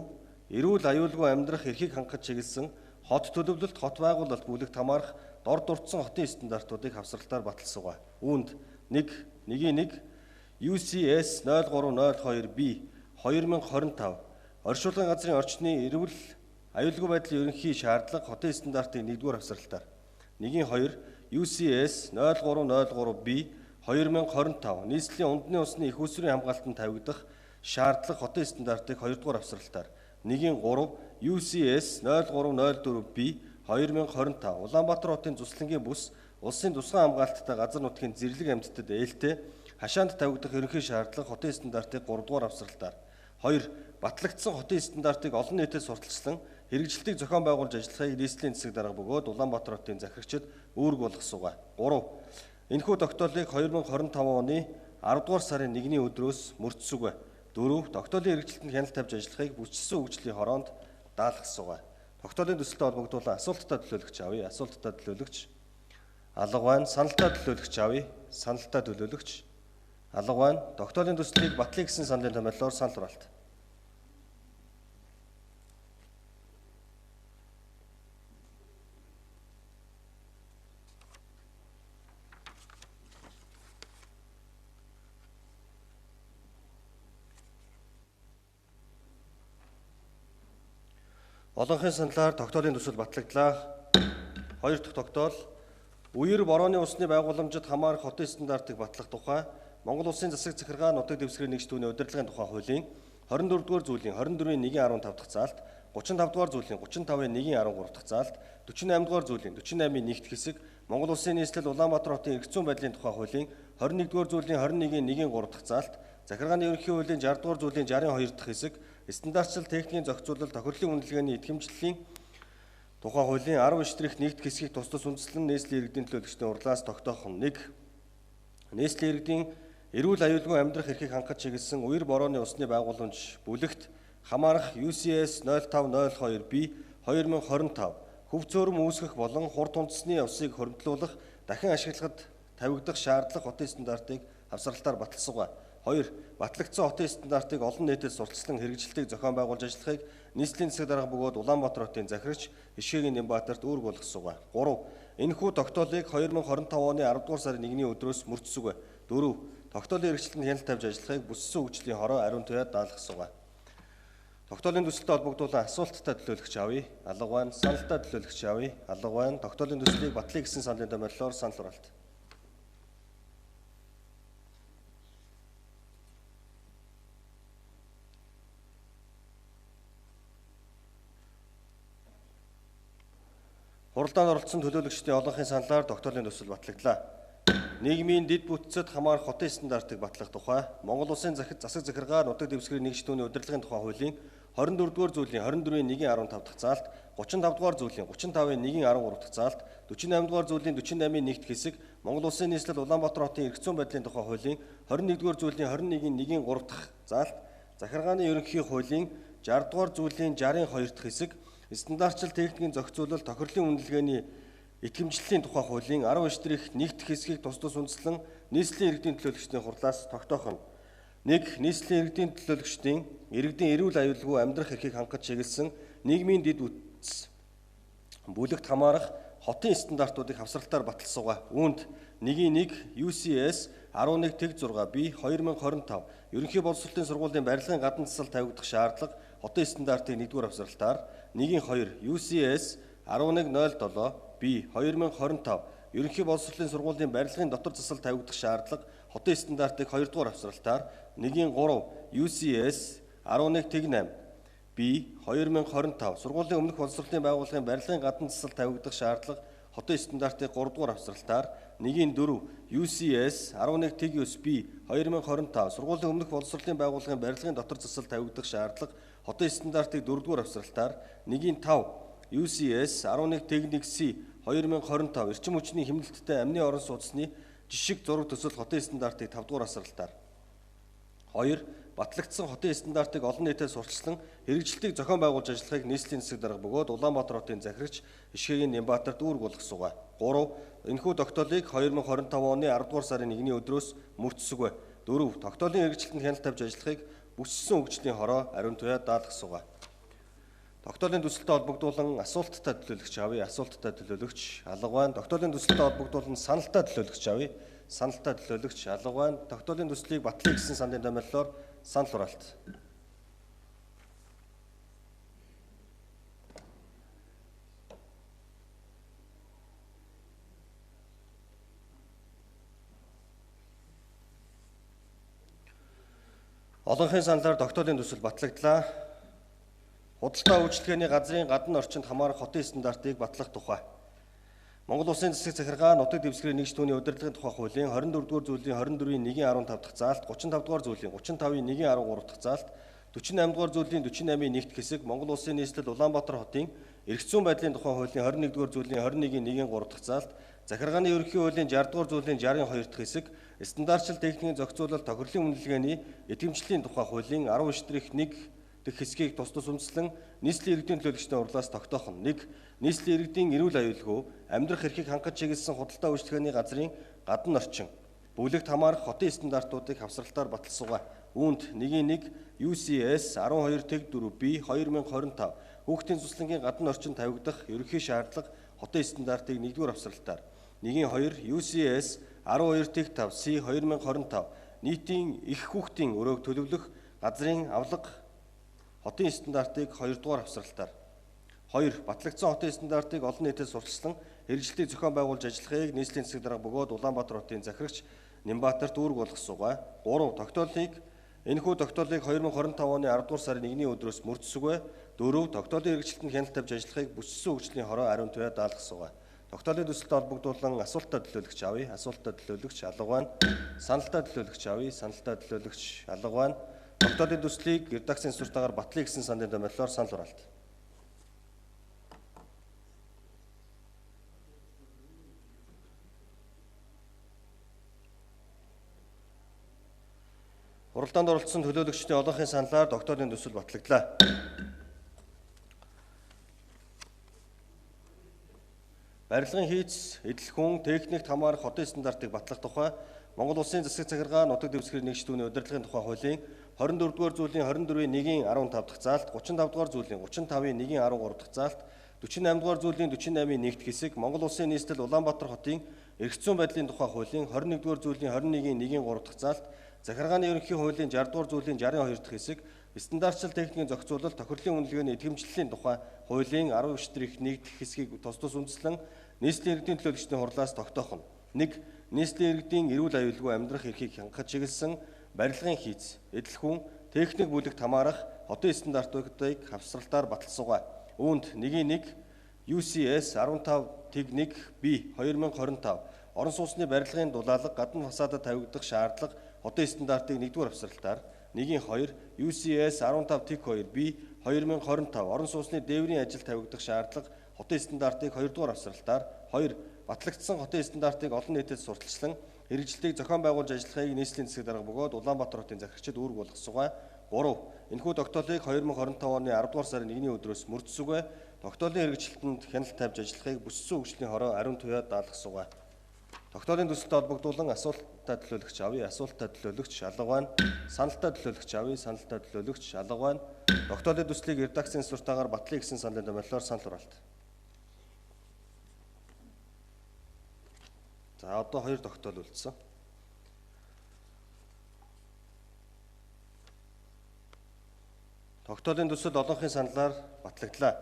эрүүл аюулгүй амьдрах эрхийг хангах чиглэсэн хот төлөвлөлт, хот байгуулалт бүлэгт хамаарах дор дурдсан хотын стандартуудыг хавсралтаар баталсангаа. Үүнд 1.1 UCS 0302B 2025 оршуулгын газрын орчны эрүүл аюулгүй байдлын ерөнхий шаардлага хотын стандартыг 1-р хавсралтаар 1.2 UCS 0303B 2025 нийслэлийн унтны усны их усрын хамгаалтанд тавигдах шаардлага хотын стандартыг 2-р авсралтаар 1-3 UCS 0304B 2025 Улаанбаатар хотын Зүслэнгийн бүс улсын тусгай хамгаалттай газар нутгийн зэрлэг амьтдад ээлтэй хашаанд тавигдах ерөнхий шаардлага хотын стандартыг 3-р авсралтаар 2 батлагдсан хотын стандартыг олон нийтэд сурталчлан хэрэгжилтийг зохион байгуулж ажиллахыг нийслэлийн засаг дарга бөгөөд Улаанбаатар хотын захирагчид үүрэг болгосуугаа. 3. Энэхүү тогтоолыг 2025 оны 10-р сарын 1-ний өдрөөс мөрдсүгэ. 4. Тогтоолын хэрэгжилтэнд хяналт тавьж ажиллахыг бүсчилсэн хөгжлийн хороонд даалгасуугаа. Тогтоолын төсөлтэй холбогдуулан асуулттай төлөөлөгч авъя. Асуулттай төлөөлөгч Алга байна. Саналтаа төлөөлөгч авъя. Саналтаа төлөөлөгч. Алга байна. Тогтоолын төслийг батлая гэсэн саналын томьёолоор санал хураалт. Олонхын саналаар тогтоолын төсөл батлагдлаа. 2 дахь тогтоол. Үер борооны усны байгууламжид хамаарах хотын стандартыг батлах тухай Монгол Улсын засаг захиргаа нутаг дэвсгэрийн нэгжтүүний удирдлагын тухай хуулийн 24-р зүйлийн 24-1-15 дахь заалт, 35-р зүйлийн 35-1-13 дахь заалт, 48-р зүйлийн 48-1 хэсэг, Монгол Улсын нийслэл Улаанбаатар хотын эрх зүйн байдлын тухай хуулийн 21-р зүйлийн 21-1-3 дахь заалт, захиргааны ерөнхий хуулийн 60-р зүйлийн 62 дахь хэсэг, стандартчил техникийн зохицуулалт тохирлын үнэлгээний итгэмжлэлийн тухай хуулийн 19-1 хэсгийг тус үндэслэн нийслэлийн иргэдийн төлөөлөгчдийн урлаас тогтоох нь 1. Нийслэлийн иргэдийн эрүүл аюулгүй амьдрах эрхийг хангах чиглэсэн үер борооны усны байгууламж бүлэгт хамаарах UCS 0502B 2025 хөв зөөрөм үүсгэх болон хурд үндэсний усыг хоригдлуулах дахин ашиглахад тавигдах шаардлага хотын стандартыг авсралтаар баталсугаа. 2. Батлагдсан хотын стандартыг олон нийтэд сурталчлан хэрэгжилтийг зохион байгуулж ажиллахыг нийслэлийн засаг дарга бөгөөд Улаанбаатар хотын захирагч Ишгийн Нямбатарт үүрэг болгосугаа. 3. Энэхүү тогтоолыг 2025 оны 10 дугаар сарын 1-ний өдрөөс мөрдсөгүй. 4. Тогтоолын хэрэгжилтэнд хяналт тавьж ажиллахыг бүссэн хөгжлийн хороо ариун туяад даалгасугаа. Тогтоолын төсөлтэй холбогдуулан асуулттай төлөөлөгч авъя. Алга байна. Саналтай төлөөлөгч авъя. Алга байна. Тогтоолын төслийг батлая гэсэн саналын томьёолоор санал хураалт. Хуралдаанд оролцсон төлөөлөгчдийн олонхын саналаар тогтоолын төсөл батлагдлаа. Нийгмийн дэд бүтцэд хамаарах хотын стандартыг батлах тухай Монгол Улсын засаг захиргаа нутаг дэвсгэрийн нэгжтүүний удирдлагын тухай хуулийн 24-р зүйлийн 24-1-15 дахь заалт, 35-р зүйлийн 35-1-13 дахь заалт, 48-р зүйлийн 48-1 хэсэг, Монгол Улсын нийслэл Улаанбаатар хотын эрх зүйн байдлын тухай хуулийн 21-р зүйлийн 21-1-3 дахь заалт, захиргааны ерөнхий хуулийн 60-р зүйлийн 62 дахь хэсэг, стандартчил техникийн зохицуулалт тохирлын үнэлгээний итгэмжлэлийн тухай хуулийн 19-1 дахь хэсгийг тус үндэслэн нийслэлийн иргэдийн төлөөлөгчдийн хурлаас тогтоох нь 1. Нийслэлийн иргэдийн төлөөлөгчдийн иргэдийн эрүүл аюулгүй амьдрах эрхийг хангах чиглэсэн нийгмийн дэд бүтц бүлэгт хамаарах хотын стандартуудыг хавсралтаар баталсугаа. Үүнд 1-1 UCS 11-6B 2025 ерөнхий боловсролын сургуулийн барилгын гадна засал тавигдах шаардлага хотын стандартыг 1-р хавсралтаар 1-2 UCS 1107B 2025 ерөнхий боловсролын сургуулийн барилгын дотор засал тавигдах шаардлага хотын стандартыг 2-р хавсралтаар 1-3 UCS 11-8B 2025 сургуулийн өмнөх боловсролын байгууллагын барилгын гадна засал тавигдах шаардлага хотын стандартыг 3-р хавсралтаар 1-4 UCS 11-9B 2025 сургуулийн өмнөх боловсролын байгууллагын барилгын дотор засал тавигдах шаардлага хотын стандартыг 4-р хавсралтаар 1-5 UCS 11-1C 2025 эрчим хүчний хэмнэлттэй амны орон сууцны жишг зураг төсөл хотын стандартыг 5-р хавсралтаар 2. Батлагдсан хотын стандартыг олон нийтэд сурталчлан хэрэгжилтийг зохион байгуулж ажиллахыг нийслэлийн засаг дарга бөгөөд Улаанбаатар хотын захирагч Ишгийн Нямбатарт үүрэг болгосугаа. 3. Энэхүү тогтоолыг 2025 оны 10 дугаар сарын 1-ний өдрөөс мөрдсөгүй. 4. Тогтоолын хэрэгжилтэнд хяналт тавьж ажиллахыг бүссэн хөгжлийн хороо ариун туяад даалгасугаа. Тогтоолын төсөлтэй холбогдуулан асуулттай төлөөлөгч авъя. Асуулттай төлөөлөгч алга байна. Тогтоолын төсөлтэй холбогдуулан саналтай төлөөлөгч авъя. Саналтай төлөөлөгч алга байна. Тогтоолын төслийг батлая гэсэн саналын томьёолоор санал хураалт. Олонхын саналаар тогтоолын төсөл батлагдлаа. Худалдаа үйлчилгээний газрын гадна орчинд хамаарах хотын стандартыг батлах тухай. Монгол Улсын засаг захиргаа нутаг дэвсгэрийн нэгжтүүний удирдлагын тухай хуулийн 24-р зүйлийн 24-1-15 дахь заалт, 35-р зүйлийн 35-1-13 дахь заалт, 48-р зүйлийн 48-1 хэсэг, Монгол Улсын нийслэл Улаанбаатар хотын эрх зүйн байдлын тухай хуулийн 21-р зүйлийн 21-1-3 дахь заалт, захиргааны ерөнхий хуулийн 60-р зүйлийн 62 дахь хэсэг, стандартчил техникийн зохицуулалт тохирлын үнэлгээний итгэмжлэлийн тухай хуулийн 19-1 дэх хэсгийг тус тус үндэслэн нийслэлийн иргэдийн төлөөлөгчдийн хурлаас тогтоох нь. 1. Нийслэлийн иргэдийн эрүүл аюулгүй амьдрах эрхийг хангаж чиглэсэн худалдаа үйлчлэгээний газрын гадна орчин бүлэгт хамаарах хотын стандартуудыг хавсралтаар баталсуугаа. Үүнд 1.1 UCS 12/4B 2025 хүүхдийн цуцлангийн гадна орчин тавигдах ерөнхий шаардлага хотын стандартыг 1-р хавсралтаар 1.2 UCS 12/5C 2025 нийтийн их хүүхдийн өрөөг төлөвлөх газрын авлага хотын стандартыг 2-р хавсралтаар 2. Батлагдсан хотын стандартыг олон нийтэд сурталчлан хэрэгжилтийг зохион байгуулж ажиллахыг нийслэлийн засаг дарга бөгөөд Улаанбаатар хотын захирагч Нямбаатарт үүрэг болгосуугаа. 3. Тогтоолыг энэхүү тогтоолыг 2025 оны 10 дугаар сарын 1-ний өдрөөс мөрдөсгөө. 4. Тогтоолын хэрэгжилтэнд хяналт тавьж ажиллахыг бүссэн хөгжлийн хороо ариун туяа даалгасуугаа. Тогтоолын төсөлтэй холбогдуулан асуултаа төлөөлөгч авъя. Асуултаа төлөөлөгч алга байна. Саналтаа төлөөлөгч авъя. Саналтаа төлөөлөгч алга байна. Тогтоолын төслийг редакцийн суртаагаар батлая гэсэн сандын томьёолоор санал хураалт. Уралдаанд оролцсон төлөөлөгчдийн олонхын саналаар тогтоолын төсөл батлагдлаа. Барилгын хийц, эдлэхүүн, техникт хамаарах хотын стандартыг батлах тухай Монгол Улсын засаг захиргаа нутаг дэвсгэрийн нэгжтүүний удирдлагын тухай хуулийн 24-р зүйлийн 24-ийн 1-ийн 15 дахь заалт, 35-р зүйлийн 35-ийн 1-ийн 13 дахь заалт, 48-р зүйлийн 48-ийн 1-т хэсэг, Монгол Улсын нийслэл Улаанбаатар хотын эрх зүйн байдлын тухай хуулийн 21-р зүйлийн 21-ийн 1-ийн 3 дахь заалт, захиргааны ерөнхий хуулийн 60-р зүйлийн 62 дахь хэсэг, стандартчил техникийн зохицуулалт, тохирлын үнэлгээний идэвхжлэлийн тухай хуулийн 19-1 дахь хэсгийг тус тус үндэслэн нийслэлийн иргэдийн төлөөлөгчдийн хурлаас тогтоох нь. 1. Нийслэлийн иргэдийн эрүүл аюулгүй амьдрах эрхийг хангах чиглэсэн барилгын хийц, эдлэхүүн, техник бүлэгт хамаарах хотын стандартуудыг хавсралтаар баталсуугаа. Үүнд 1.1 UCS 15/1B 2025 орон сууцны барилгын дулаалга гадна фасадад тавигдах шаардлага хотын стандартыг 1-р хавсралтаар 1.2 UCS 15/2B 2025 орон сууцны дээврийн ажил тавигдах шаардлага хотын стандартыг 2-р хавсралтаар 2. Батлагдсан хотын стандартыг олон нийтэд сурталчлан хэрэгжилтийг зохион байгуулж ажиллахыг нийслэлийн засаг дарга бөгөөд Улаанбаатар хотын захирагчид үүрэг болгосуугаа. 3. Энэхүү тогтоолыг 2025 оны 10 дугаар сарын 1-ний өдрөөс мөрдөсгөө. Тогтоолын хэрэгжилтэнд хяналт тавьж ажиллахыг бүссэн хөгжлийн хороо ариун туяа даалгасуугаа. Тогтоолын төсөлтэй холбогдуулан асуултаа төлөөлөгч авъя. Асуултаа төлөөлөгч алга байна. Саналтаа төлөөлөгч авъя. Саналтаа төлөөлөгч алга байна. Тогтоолын төслийг редакцийн суртаагаар батлая гэсэн сандын томьёолоор санал хураалт. За одоо 2 тогтоол үлдсэн. Тогтоолын төсөл олонхын саналаар батлагдлаа.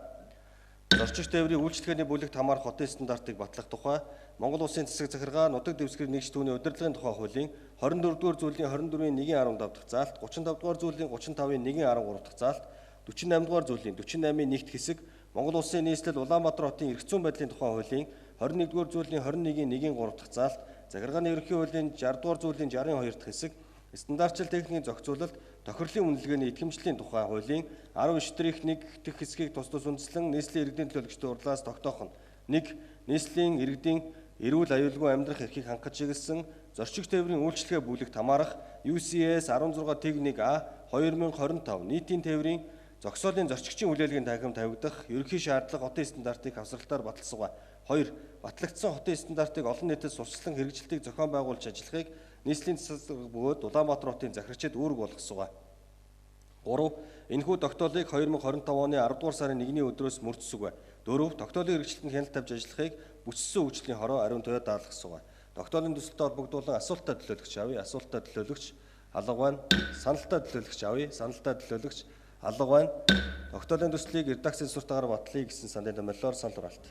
Зорчигч тээврийн үйлчлэгээний бүлэгт хамаарах хотын стандартыг батлах тухай Монгол Улсын засаг захиргаа нутаг дэвсгэрийн нэгжтүүний удирдлагын тухай хуулийн 24-р зүйлийн 24-ийн 1-ийн 15 дахь заалт, 35-р зүйлийн 35-ийн 1-ийн 13 дахь заалт, 48-р зүйлийн 48-ийн 1-т хэсэг, Монгол Улсын нийслэл Улаанбаатар хотын эрх зүйн байдлын тухай хуулийн 21-р зүйлийн 21-ийн 1-ийн 3 дахь заалт, захиргааны ерөнхий хуулийн 60-р зүйлийн 62 дахь хэсэг, стандартчил техникийн зохицуулалт, тохирлын үнэлгээний идэвхжлэлийн тухай хуулийн 19-1 дэх хэсгийг тус тус үндэслэн нийслэлийн иргэдийн төлөөлөгчдийн хурлаас тогтоох нь. 1. Нийслэлийн иргэдийн эрүүл аюулгүй амьдрах эрхийг хангах чиглэсэн зорчигч тээврийн үйлчлэгээ бүлэгт хамаарах UCS 16/1A 2025 нийтийн тээврийн зогсоолын зорчигчийн хүлээлгийн танхим тавигдах ерөнхий шаардлага хотын стандартыг хавсралтаар баталсуугаа. 2. Батлагдсан хотын стандартыг олон нийтэд сурталчлан хэрэгжилтийг зохион байгуулж ажиллахыг нийслэлийн засаг бөгөөд Улаанбаатар хотын захирагчид үүрэг болгосуугаа. 3. Энэхүү тогтоолыг 2025 оны 10 дугаар сарын 1-ний өдрөөс мөрдөсгөө. 4. Тогтоолын хэрэгжилтэнд хяналт тавьж ажиллахыг бүссэн хөгжлийн хороо ариун туяа даалгасуугаа. Тогтоолын төсөлтэй холбогдуулан асуултаа төлөөлөгч авъя. Асуултаа төлөөлөгч алга байна. Саналтаа төлөөлөгч авъя. Саналтаа төлөөлөгч алга байна. Тогтоолын төслийг редакцийн суртаагаар батлая гэсэн сандын томьёолоор санал хураалт.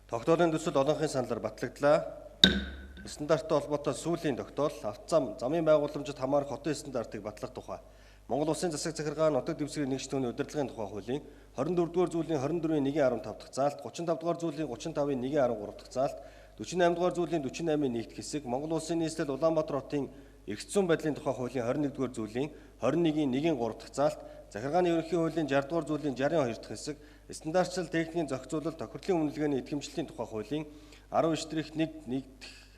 Тогтоолын төсөл олонхын саналаар батлагдлаа. Стандарттай холбоотой сүүлийн тогтоол автозам замын байгууламжид хамаарах хотын стандартыг батлах тухай Монгол Улсын засаг захиргаа нутаг дэвсгэрийн нэгжтүүний удирдлагын тухай хуулийн 24-р зүйлийн 24-ийн 1-ийн 15 дахь заалт, 35-р зүйлийн 35-ийн 1-ийн 13 дахь заалт, 48-р зүйлийн 48-ийн 1-т хэсэг, Монгол Улсын нийслэл Улаанбаатар хотын эрх зүйн байдлын тухай хуулийн 21-р зүйлийн 21-ийн 1-ийн 3 дахь заалт, Захиргааны ерөнхий хуулийн 60 дугаар зүйлийн 62 дахь хэсэг стандартчил техникийн зохицуулалт тохирлын үнэлгээний идэвхжлийн тухай хуулийн 19-1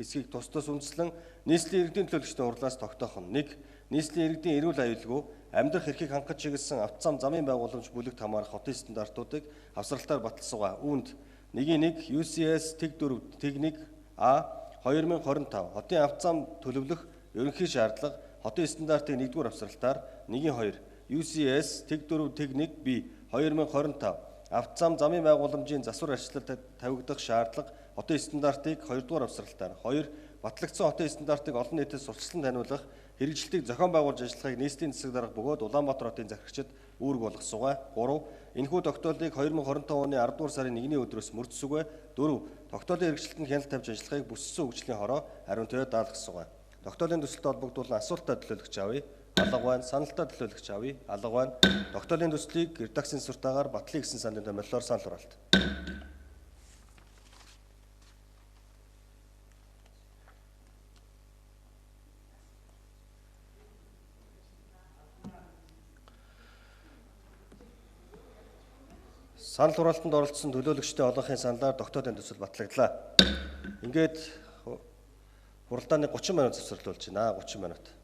хэсгийг тус үндэслэн нийслэлийн иргэдийн төлөөлөгчдийн хурлаас тогтоох нь 1. Нийслэлийн иргэдийн эрүүл аюулгүй амьдрах эрхийг хангаж чиглэсэн автозам замын байгууламж бүлэгт хамаарах хотын стандартуудыг авсралтаар баталсуугаа. Үүнд 1.1 UCS Тэг 4 Тэг 1 А 2025 хотын автозам төлөвлөх ерөнхий шаардлага хотын стандартыг 1-р авсралтаар 1.2 UCS Тэг 4 Тэг 1 Б 2025 автозам замын байгууламжийн засвар арчилалд тавигдах шаардлага хотын стандартыг 2-р авсралтаар 2 батлагдсан хотын стандартыг олон нийтэд сурталчлан таниулах хэрэгжилтийг зохион байгуулж ажиллахыг нийслэлийн засаг дарга бөгөөд Улаанбаатар хотын захирагчид үүрэг болгосугай. 3. Энэхүү тогтоолыг 2025 оны 10 дугаар сарын 1-ний өдрөөс мөрдсүгэй. 4. Тогтоолын хэрэгжилтэнд хяналт тавьж ажиллахыг бүссэн хөгжлийн хороо ариун туяа даалгасугай. Тогтоолын төсөлтөд холбогдуулан асуултаа төлөөлөгч авъя. Алга байна. Саналтаа төлөөлөгч авъя. Алга байна. Тогтоолын төслийг редакцийн суртаагаар батлая гэсэн саналын томьёолоор санал хураалт. Санал хураалтанд оролцсон төлөөлөгчдийн олонхын саналаар тогтоолын төсөл батлагдлаа. Ингээд хуралдааны 30 минут завсарлуулж байна. 30 минут.